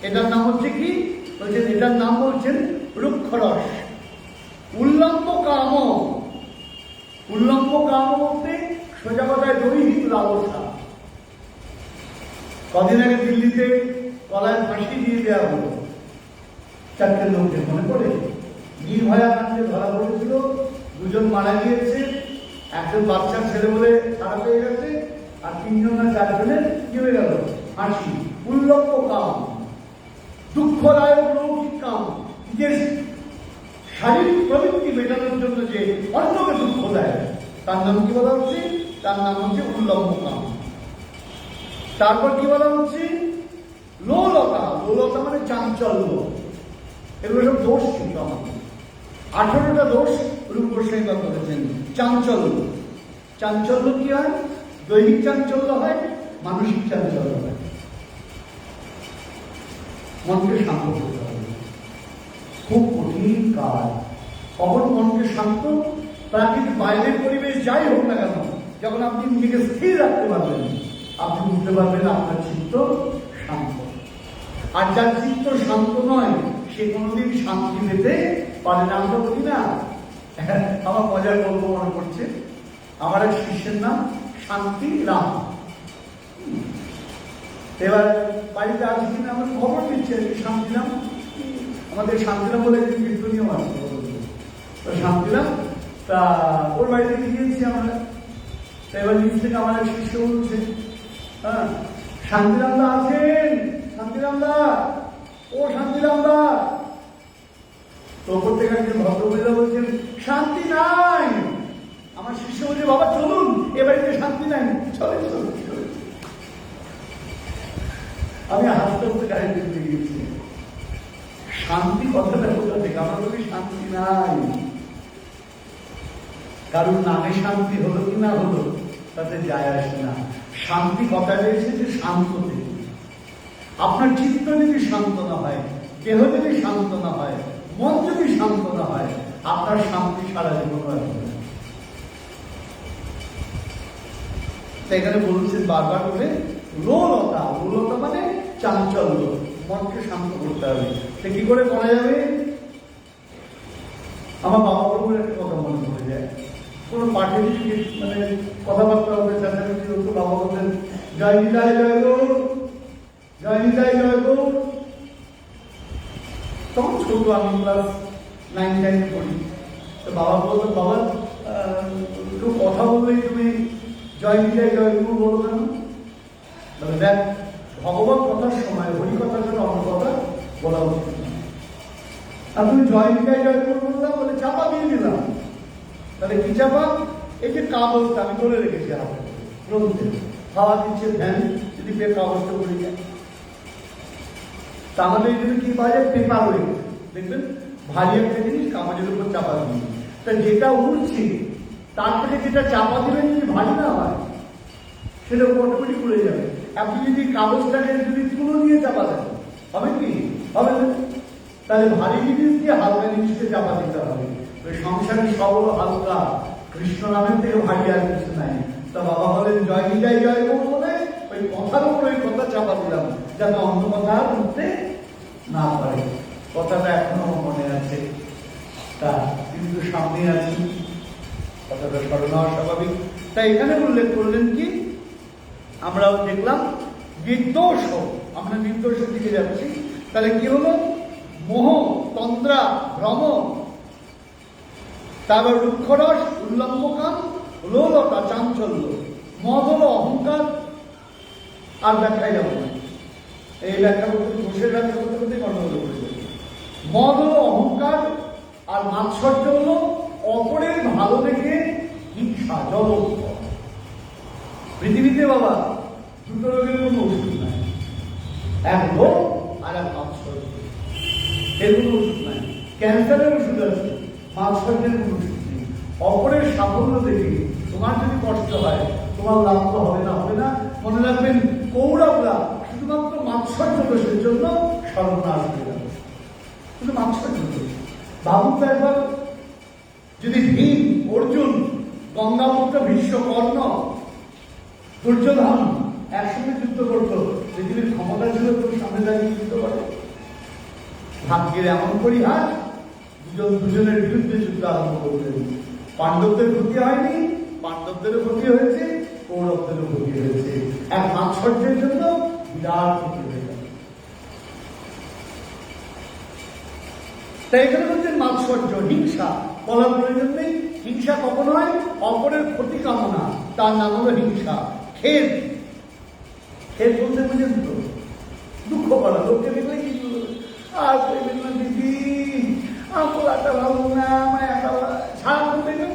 এটার নাম হচ্ছে কি? বলছেন এটার নাম বলছেন রুক্ষরস। উল্লম্ব কাম, উল্লম্ব কাম বলতে সোজা কথায় দৈহিক লালসা। কদিন আগে দিল্লিতে গলায় ফাঁসি দিয়ে দেওয়া হলো 4টে লোকদের, মনে পড়ে? নির্ভয়া কাণ্ডে ধরা পড়েছিল, 2জন মারা গিয়েছে, একজন বাচ্চার ছেলে বলে খারাপ হয়ে গেছে, আর 3জন না 4জনের কি হয়ে গেল? ফাঁসি। উল্লম্ব কাম, দুঃখদায়ক লৌকিক কাম, নিজের শারীরিক প্রবৃত্তি মেটানোর জন্য যে অন্যকে দুঃখ দেয়, তার নাম কি বলা হচ্ছে? তার নাম হচ্ছে উল্লম্ব কাম। তারপর কি বলা হচ্ছে? লোলতা, লোলতা মানে চাঞ্চল্য। এগুলো সব দোষ কিন্তু আমাদের 18টা দোষ রূপ গোস্বামী বলেছেন। চাঞ্চল্য, চাঞ্চল্য কি হয়? দৈহিক চাঞ্চল্য হয়, মানসিক চাঞ্চল্য হয়। মনকে শান্ত করতে হবে, খুব কঠিন কাজ। কখন মনকে শান্ত? প্রাকৃতিক বাইরের পরিবেশ যাই হোক না কেন, যখন আপনি নিজেকে স্থির রাখতে পারবেন, আপনি বুঝতে পারবেন আপনার চিত্ত শান্ত। আর যার চিত্ত শান্ত নয়, সে কোনোদিন শান্তি পেতে পারে না। আমরা বলি না, আমার মজার গল্প মনে পড়ছে। আমার এক শিষ্যের নাম শান্তি রাম। এবার বাড়িতে আসি কিনা আমার খবর দিচ্ছে শান্তিরাম, আমাদের শান্তিরাম বলে একটি কীর্তনীয় আছে, তো শান্তিরাম, তা ওর বাড়িতে গিয়েছি আমরা। এবার নিচ থেকে আমার এক শিষ্য বলছে, হ্যাঁ শান্তিরাম দা আছেন, শান্তিরাম দা, ও শান্তিরাম দা। তো ওপর থেকে একজন ভদ্রমহিলা বলছেন শান্তি নাই। আমার শিষ্য বলছে বাবা চলুন, এ বাড়িতে শান্তি নাই, চলে চলুন। আমি হাসতে হাসতে গাড়িতে দিয়ে গেছি। শান্তি কথাটা কোথা থেকে? আমার বলি শান্তি নাই। কারণ নামে শান্তি হলো কি না হলো তাতে যায় আসে না। শান্তি কথাটা এসেছে শান্ত থেকে। আপনার চিত্ত যদি শান্ত না হয়, দেহ যদি শান্ত না হয়, মন যদি শান্ত না হয়, আপনার শান্তি সারা জীবন আসবে না। এখানে বলছেন বারবার করে লোলতা, লোলতা মানে চাঞ্চল্য, মনকে শান্ত করতে হবে। সে কি করে করা যাবে? আমার বাবা প্রভুর একটা কথা মনে পড়ে যায়। কোনো পাঠে মানে কথাবার্তা হবে, চেঁচামেচি হতো, বাবা বলতেন জয় নিতাই জয় গৌর, জয় নিতাই জয় গৌর। তখন ছোট, আমি ক্লাস 9-10 পড়ি। তো বাবা বলতো, বাবা একটু কথা বললেই তুমি জয় নিতাই জয় গৌর বলো কেন? মানে দেখ, ভগবত কথার সময় হরি কথার জন্য অন্য কথা বলা উচিত না। আর তুমি জয় নিতাই জয় গৌর বললাম বলে চাপা দিয়ে দিলাম। তাহলে কি চাপা? এই যে কাগজটা আমি করে রেখেছি হাতে গ্রন্থে, হাওয়া দিচ্ছে ফ্যান, যদি কাগজটা পড়ে যায়, তাহলে এই জন্য কি পাওয়া যায়? Paper wait. দেখবেন ভারী একটা জিনিস কাগজের উপর চাপা দিন, তা যেটা উঠছে তার থেকে যেটা চাপা দিবেন যদি ভারী না হয়, সেটা অটোমেটিক উড়ে যাবে। আপনি যদি কাগজটাকে যদি তুলো দিয়ে চাপা দেন, হবে কি? হবে না। তাহলে ভারী জিনিস দিয়ে হালকা জিনিসকে চাপা দিতে হবে। ওই সংসারে সবল হালকা, কৃষ্ণ নামের থেকে ভারী আর কিছু নাই। তা বাবা বলেন জয় নিতাই জয় গৌর বলে ওই কথার উপর ওই কথা চাপা দিলাম, যাতে অন্য কথা আর উঠতে না পারে। কথাটা এখনো মনে আছে, তা কিন্তু সামনে আছি, কথাটা স্মরণ হওয়া স্বাভাবিক। তাই এখানে উল্লেখ করলেন কি, আমরাও দেখলাম নির্দোষ, আমরা নির্দোষের দিকে যাচ্ছি। তাহলে কি হলো? মোহ, তন্দ্রা, ভ্রম, তারপর রুক্ষরস, উল্লম্বকান, লোলতা, চাঞ্চল্য, মদ হলো অহংকার। আর ব্যাখ্যায় যাবো না, এই ব্যাখ্যা করতে ঘোষের ব্যাখ্যা করতে করতে গণ্ডগোল করেছে। মদ হলো অহংকার, আর মাৎসর্য হলো অপরের ভালো দেখে হিংসা, জল। পৃথিবীতে বাবা দুটো রোগের কোনো ওষুধ নাই, এক লোভ আর এক মাৎসর্য। এর কোনো ওষুধ নাই। ক্যান্সারের ওষুধ আছে, মাৎসর্যের কোনো ওষুধ নেই। অপরের সাফল্য দেখে তোমার যদি কষ্ট হয়, তোমার লাভ তো হবে না, হবে না। মনে রাখবেন, কৌরবরা শুধুমাত্র মাৎসর্য দোষের জন্য সর্বনাশ হয়ে যাবে, শুধু মাৎসর্য দোষ। ভাবুন তো একবার, যদি ভীম, অর্জুন, গঙ্গাপুত্র, ভীষ্ম, কর্ণ, দুর্যোধন একসঙ্গে যুদ্ধ করতো, পৃথিবীর ক্ষমতা ছিল তোর সামনে দাঁড়িয়ে যুদ্ধ করে? ভাগ্যের এমন পরিহাস, দুজনের বিরুদ্ধে যুদ্ধ আরম্ভ করলেন। পাণ্ডবদের ক্ষতি হয়নি, পাণ্ডবদেরও ক্ষতি হয়েছে, কৌরবদেরও ক্ষতি হয়েছে। এক মাৎসর্যের জন্য বিরাট ক্ষতি হয়ে গেল। তাই এখানে বলছেন মাৎসর্য, হিংসা বলার প্রয়োজন নেই। হিংসা কখন হয়? অপরের ক্ষতি কামনা, তার নাম হলো হিংসা। খেদ, খেদ বলতে বুঝেন তো, দুঃখ করা। লোককে দেখলে কি আর দিদি আমলাটা ভালো না, মায়াটা সারাক্ষণ দেখবেন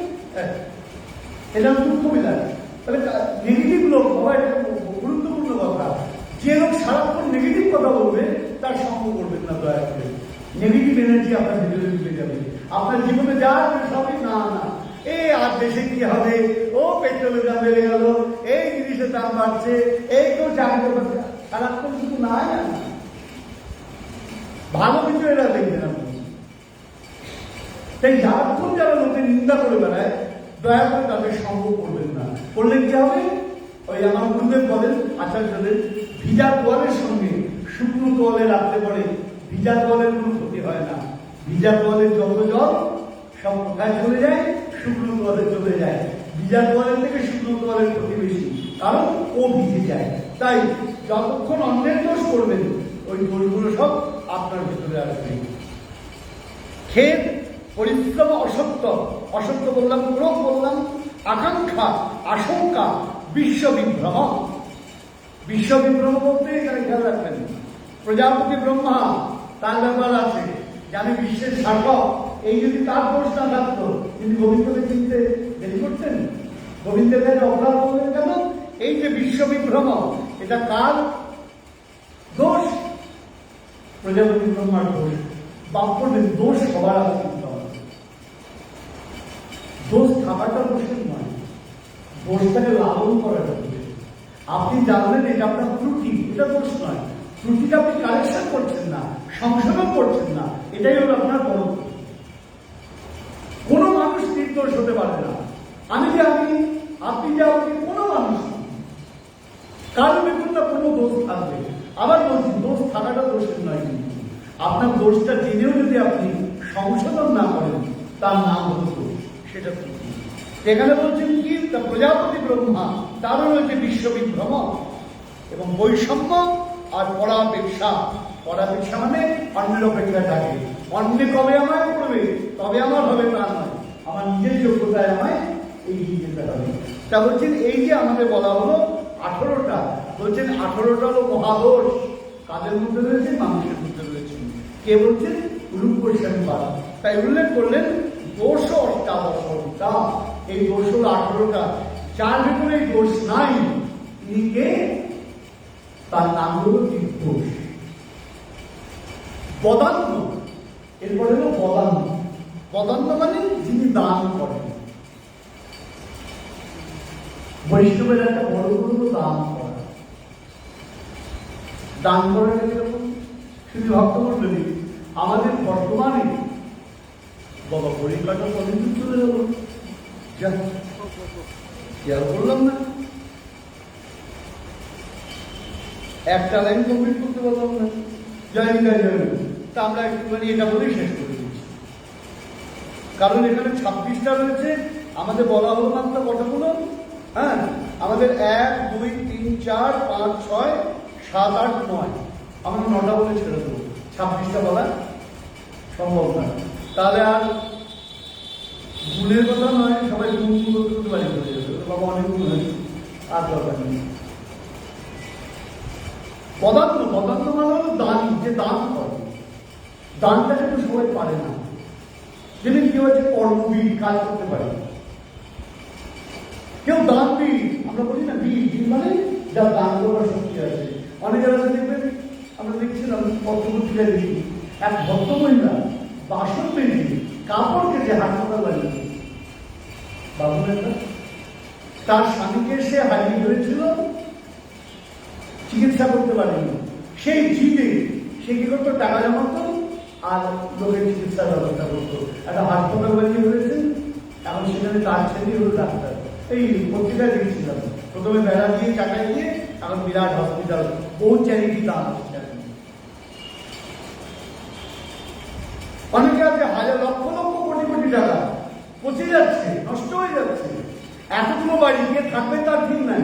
এটা দুঃখ বিলাস। তাহলে নেগেটিভ লোক হওয়া একটা গুরুত্বপূর্ণ কথা। যে লোক সারাক্ষণ নেগেটিভ কথা বলবে তার সঙ্গ করবেন না দয়া করে। নেগেটিভ এনার্জি আপনার ভিতরে ঢুকে যাবে, আপনার জীবনে যা সবই না না, এই আর দেশে কি হবে, ও পেট্রোলের দাম বেড়ে গেল, এই জিনিসের দাম বাড়ছে, এই কেউ চাকরি করতে, সারাক্ষণ শুধু না না, ভালো কিছু এরা দেখবেন আপনি। তাই সারাক্ষণ যারা লোকের নিন্দা করে বেড়ায়, দয়া করে তাদের সঙ্গ করবেন না। করলে কি হবে? ওই আমার গুরুদেব বলেন, আচার্যদের, ভিজা তোয়ালের সঙ্গে শুকনো তোয়ালে রাখতে পারে, ভিজা তোয়ালের কোনো ক্ষতি হয় না। ভিজা তোয়ালের যত জল সব কোথায় চলে যায়? শুকনো তোয়ালে চলে যায়। ভিজা তোয়ালের থেকে শুকনো তোয়ালের ক্ষতি বেশি, কারণ ও ভিজে যায়। তাই যতক্ষণ অন্যের দোষ করবেন, ওই দোষগুলো সব আপনার ভিতরে আসবে। খেদ, পরিশ্রম, অসত্য, অসত্য বললাম, ক্রোধ বললাম, আকাঙ্ক্ষা, আশঙ্কা, বিশ্ব বিভ্রম। বিশ্ব বিভ্রম বলতে এখানে খেয়াল রাখবেন, প্রজাপতি ব্রহ্মা তার ব্যাপার আছে, জানি বিশ্বের শাসক। এই যদি তার দোষ না থাকতো, তিনি গোবিন্দকে চিনতে দেরি করতেন? গোবিন্দের কাছে অপরাধ করলেন কেন? এই যে বিশ্ব বিভ্রম, এটা কার দোষ? প্রজাপতি ব্রহ্মার দোষ। বাক্যের দোষ সবার আছে, দোষ থাকাটা দোষের নয়, দোষটাকে লালন করাটা দোষ। আপনি জানলেন এটা আপনার ত্রুটি, এটা দোষ নয়। ত্রুটিটা আপনি কালেকশন করছেন না, সংশোধন করছেন না, এটাই হলো আপনার বড়। কোনো মানুষ নির্দোষ হতে পারে না। আমি যে আপনি যে আপনি, কোনো মানুষ কারো দেখুন না কোনো দোষ থাকবে। আবার বলছি, দোষ থাকাটা দোষের নয়, কিন্তু আপনার দোষটা জেনেও যদি আপনি সংশোধন না করেন, তার নাম হলো দোষ, সেটা ত্রুটি। এখানে বলছেন কি, তা প্রজাপতি ব্রহ্মা তারও রয়েছে বিশ্ববিভ্রম এবং বৈষম্য আর পরাপেক্ষা। পরাপেক্ষা মানে অন্যের অপেক্ষা থাকে। অন্যে কবে আমায় করবে, তবে আমার হবে তা নয়, আমার নিজের যোগ্যতায় আমায় এগিয়ে যেতে হবে। তা বলছেন এই যে আমাদের বলা হলো 18টা, বলছেন 18টা হলো মহাদোষ। কাদের মধ্যে রয়েছে? মানুষের মধ্যে রয়েছে। কে বলছেন? রূপ গোস্বামী পাল। তাই উল্লেখ করলেন দোষ অষ্টাদশটা, এই দোষ হলো 18টা। যার ভিতরে এই দোষ নাই তিনি কে? তার নাম হলো নির্দোষ। বদান্য, এরপরে হলো বদান্য। বদান্য মানে যিনি দান করেন। বৈষ্ণবের একটা বড় গুরু দান করা। দান করাটা কিরকম? শুধু ভক্তমণ্ডলী, আমাদের বর্তমানে বাবা পরীক্ষাটা কতদিন চলে গেল, খেয়াল করলাম না, একটা লাইন কমপ্লিট করতে পারলাম না। জানি না জানি, তা আমরা একটুখানি এটা বলেই শেষ করে দিচ্ছি। কারণ এখানে 26টা রয়েছে। আমাদের বলা হলো মাত্র কতগুলো? হ্যাঁ, আমাদের 1, 2, 3, 4, 5, 6, 7, 8, 9, আমরা 9টা বলে ছেড়ে দেবো। 26টা বলা সম্ভব নয়। তাহলে আর গুণের কথা নয়, সবাই গুণ করতে বাড়ি চলে যাবে, বাবা অনেক গুণ হয়েছে, আর দরকার নেই। পদার্থ, পদার্থ মানে হলো দান, যে দান করে। দানটা কিন্তু সবাই পারে না। যেদিন কেউ হচ্ছে কর্মবীর, কাজ করতে পারে, কেউ দানবীর, আমরা বলি না বীর, মানে যা দান করার শক্তি আছে। অনেক জায়গায় দেখবেন, আমরা দেখছিলাম পত্রপত্রিকায় দেখি, এক ভদ্রমহিলা বাসন মেজে কাপড় কেটে হাসপাতাল লাগিয়েছে। বাবুরা তার স্বামীকে সে হারিয়ে ধরেছিল, চিকিৎসা করতে পারেনি। সেই জিতে সে কি করতো? টাকা জমাতো আর লোকের চিকিৎসার ব্যবস্থা করতো। একটা হাসপাতাল বানিয়ে ধরেছেন, এখন সেখানে তার ছেলে হলো ডাক্তার। এই পত্রিকায় দেখছিলাম, প্রথমে বেড়া দিয়ে চাকায় দিয়ে, এখন বিরাট হসপিটাল, বহু চ্যারিটি দান হচ্ছে। অনেকে আছে হাজার লক্ষ লক্ষ কোটি কোটি টাকা পচে যাচ্ছে, নষ্ট হয়ে যাচ্ছে। এতগুলো বাড়ি গিয়ে থাকবে তার ঠিক নাই,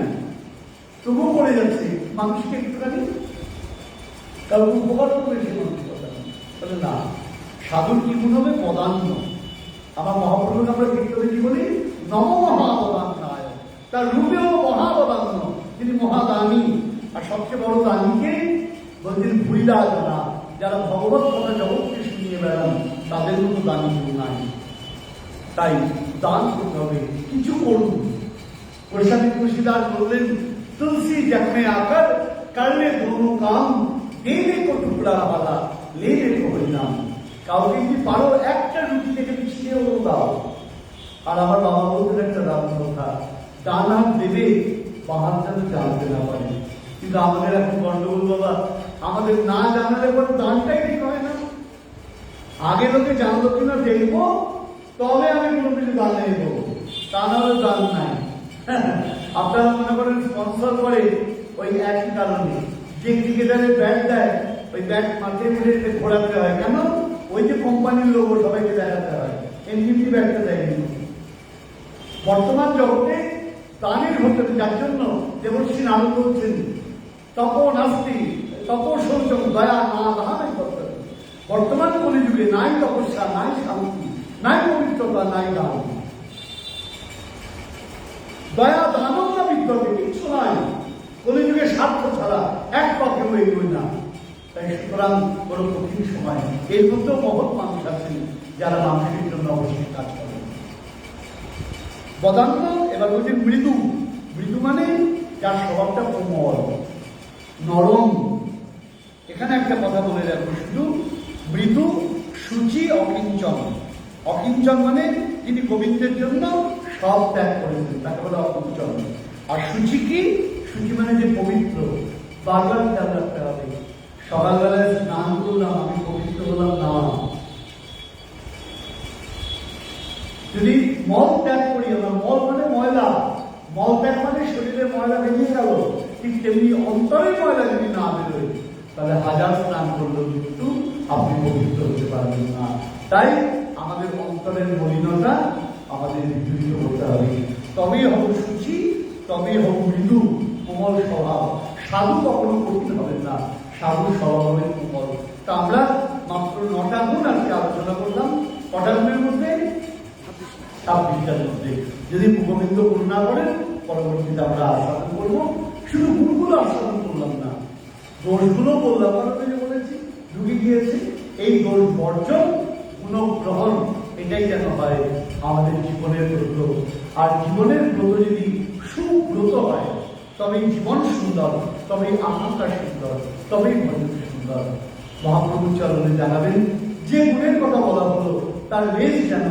তবুও পড়ে যাচ্ছে। মানুষকে একটুখানি কারণ উপকার করবে, সে মানুষ কথা তাহলে না। সাধুর কি গুণ হবে? বদান্য। আমার মহাপ্রভুকে আমরা কীর্তনে কি বলি? নম মহাবদান্নায়। তার রূপেও মহাবদান্য, তিনি মহাদানী। আর সবচেয়ে বড় দানীকে বলছেন ভুইলা যারা, যারা ভগবত কথা জগৎকে শুনিয়ে বেড়ান, তাদের মতো দানী কেউ নাই। তাই দান করতে হবে, কিছু করুন। গোস্বামী তুলসীদাস বললেন, তুলসী জন্মে আকার করলে দোনো কাম, দেবে কো টুকরা বালা, লেবে কো হরিনাম। কাউকে যদি পারো একটা রুটি থেকে পিছিয়ে হলো দাও। আর আমার বাবা বলতেন একটা দাম কথা, ডান হাত দেবে, বাঁ হাত যেন জানতে না পারে। কিন্তু আমাদের এখন গন্ডগোল বাবা, আমাদের না জানালে পরে দানটাই ঠিক হয় না। আগে লোকে জানলো কিনা দেখবো, তবে আমি কোনো কিছু দান নেবো, তা না হলে দান নাই। আপনারা মনে করেন স্পন্সর করে ওই একই কারণে, যে ক্রিকেটারের ব্যাট দেয়, ওই ব্যাট মাঠে মুঠে ঘোরাতে হয়। কেন? ওই যে কোম্পানির লোগো সবাইকে দেখাতে হয়, এমনি ব্যাটটা দেয়নি। বর্তমান জগতে দানের হতে, যার জন্য দেবশ্রী নারদ বলছেন, তপো নাস্তি তপো শৌচম দয়া না দাহাই করতে। বর্তমান কলিযুগে নাই তপস্যা, নাই শান্তি, নাই পবিত্রতা, নাই দান। দয়া দানও না বিদ্যতে, কিচ্ছু নাই। কলিযুগে স্বার্থ ছাড়া এক পথেও এগোয় না। তাই সুতরাং বড় কঠিন সময়। এর মধ্যেও মহৎ মানুষ আছেন যারা মানুষের জন্য অবশ্যই কাজ করেন। বদান্য। এবার বলছে মৃদু। মৃদু মানে যার স্বভাবটা কোমল, নরম। এখানে একটা কথা বলে রাখবো, শুধু মৃদু, শুচি, অকিঞ্চন। অকিঞ্চন মানে তিনি গোবিন্দের জন্য সব ত্যাগ করেছেন, তাকে বলে অকিঞ্চন। আর শুচি কি? শুচি মানে যে পবিত্র, বারবার খেয়াল রাখতে হবে। সকালবেলায় স্নান করলাম, আমি পবিত্র হলাম না। যদি মল ত্যাগ করি, আমরা মল মানে ময়লা, মল ত্যাগ মানে শরীরে ময়লা বেরিয়ে গেল, ঠিক তেমনি অন্তরে ময়লা যদি না বেরোয়, তাহলে হাজার স্নান করলেও কিন্তু আপনি পবিত্র হতে পারবেন না। তাই আমাদের অন্তরের মলিনতা আমাদের বিদ্যুৎ করতে হবে, তবেই হব সূচি, তবেই হব মৃদু কোমল স্বভাব। সাধু কখনো কঠিন হবেন না, সাধু স্বভাব হবে কোমল। তা আমরা মাত্র 9টা গুণ আজকে আলোচনা করলাম। কটা গুণের মধ্যে? 26টার মধ্যে। যদি গোবিন্দ গুণ না করেন, পরবর্তীতে আমরা আস্বাদন করবো। শুধু গুণগুলো আস্বাদন করলাম না, দোষগুলো বললাম, বলেছি ঢুকে গিয়েছে। এই দোষ বর্জন, গুণগ্রহণ, এটাই যেন হয় আমাদের জীবনের ব্রত। আর জীবনের ব্রত যদি সুব্রত হয়, তবেই জীবন সুন্দর, তবেই আত্মা সুন্দর, তবেই ভজন সুন্দর। মহাপ্রভু চরণে জানাবেন যে গুণের কথা বলা হলো তার রেশ যেন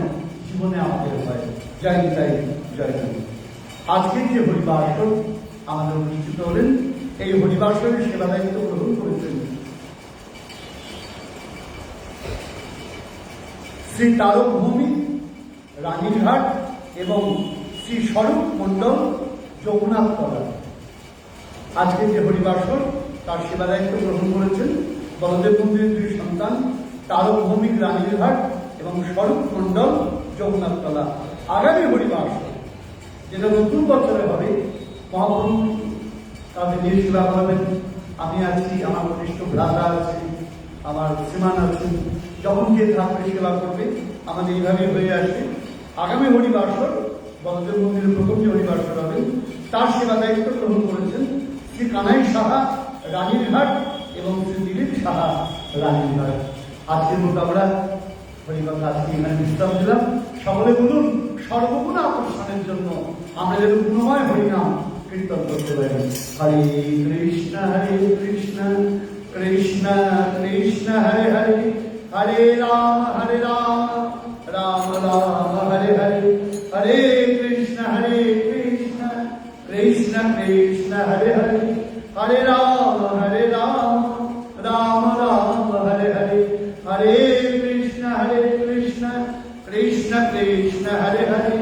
জীবনে আমাদের হয়। জয় নিতাই, জয় গুরু। আজকের যে হরিবাসর আমাদের অনুষ্ঠিত হলেন, এই হরিবাসরের সেবা দায়িত্ব গ্রহণ করেছেন শ্রী তারক ভৌমিক, রানীরঘাট এবং শ্রী স্বরূপ মণ্ডল, যমুনাথ তলা। আজকের যে হরিবাসর তার সেবা দায়িত্ব গ্রহণ করেছেন বলদেব মন্দিরের 2 সন্তান, তারক ভৌমিক, রানীরঘাট এবং স্বরূপ মণ্ডল, যমুনাথ তলা। আগামী হরিবাসর যেটা নতুন বছরে হবে, মহাপ্রভু তাদের নিয়ে সেবা করাবেন। আমি আছি, আমার কনিষ্ঠ ভ্রাতা আছে, আমার শ্রীমান আছেন, যখন যে থাকবে সেবা করবে। আমাদের এইভাবে হয়ে আসবে। আগামী হরিবাসর বলদেব মন্দিরের প্রথম যে হরিবাসর হবে, তার সেবা দায়িত্ব গ্রহণ করেছেন শ্রী কানাই সাহা, রানীরঘাট এবং শ্রী দিলীপ সাহা, রানীরঘাট। আজকের মতো আমরা হরিকথা আজকে এখানে বিশ্রাম দিলাম। সকলে বলুন, সর্বগুণ আকর্ষণের জন্য আমরা যেন গুণময় হরিনাম কীর্তন করতে পারি। হরে কৃষ্ণ কৃষ্ণ কৃষ্ণ হরে হরে, হরে রাম রাম রাম হরে হরে, হরে কৃষ্ণ কৃষ্ণ কৃষ্ণ হরে হরে, হরে রাম রাম রাম হরে হরে, হরে কৃষ্ণ কৃষ্ণ কৃষ্ণ হরে হরে,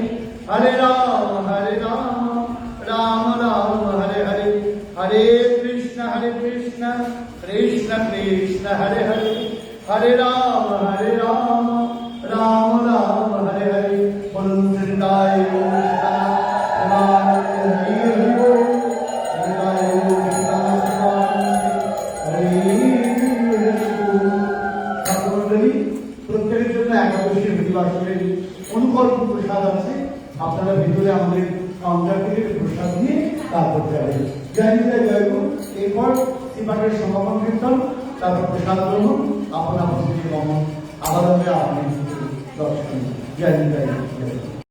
হরে রাম রাম রাম হরে হরে, হরে কৃষ্ণ কৃষ্ণ কৃষ্ণ হরে হরে, হরে রাম রাম রাম হরে হরে। বলুন হৃদয় প্রত্যেকের জন্য একাদশী হরিবাসরের অনুকল্প প্রসাদ আছে। আপনারা ভিতরে আমাদের কাউন্টার থেকে প্রসাদ নিয়ে তারপর যাবেন। জয় নিতাই, জয় গুরু। এরপর শ্রীপাঠের সমাপন কীর্তন, তারপর প্রসাদ গ্রহণ, আপনার গমন, আবার আপনি দর্শন। জয় নিতাই, জয় গুরু।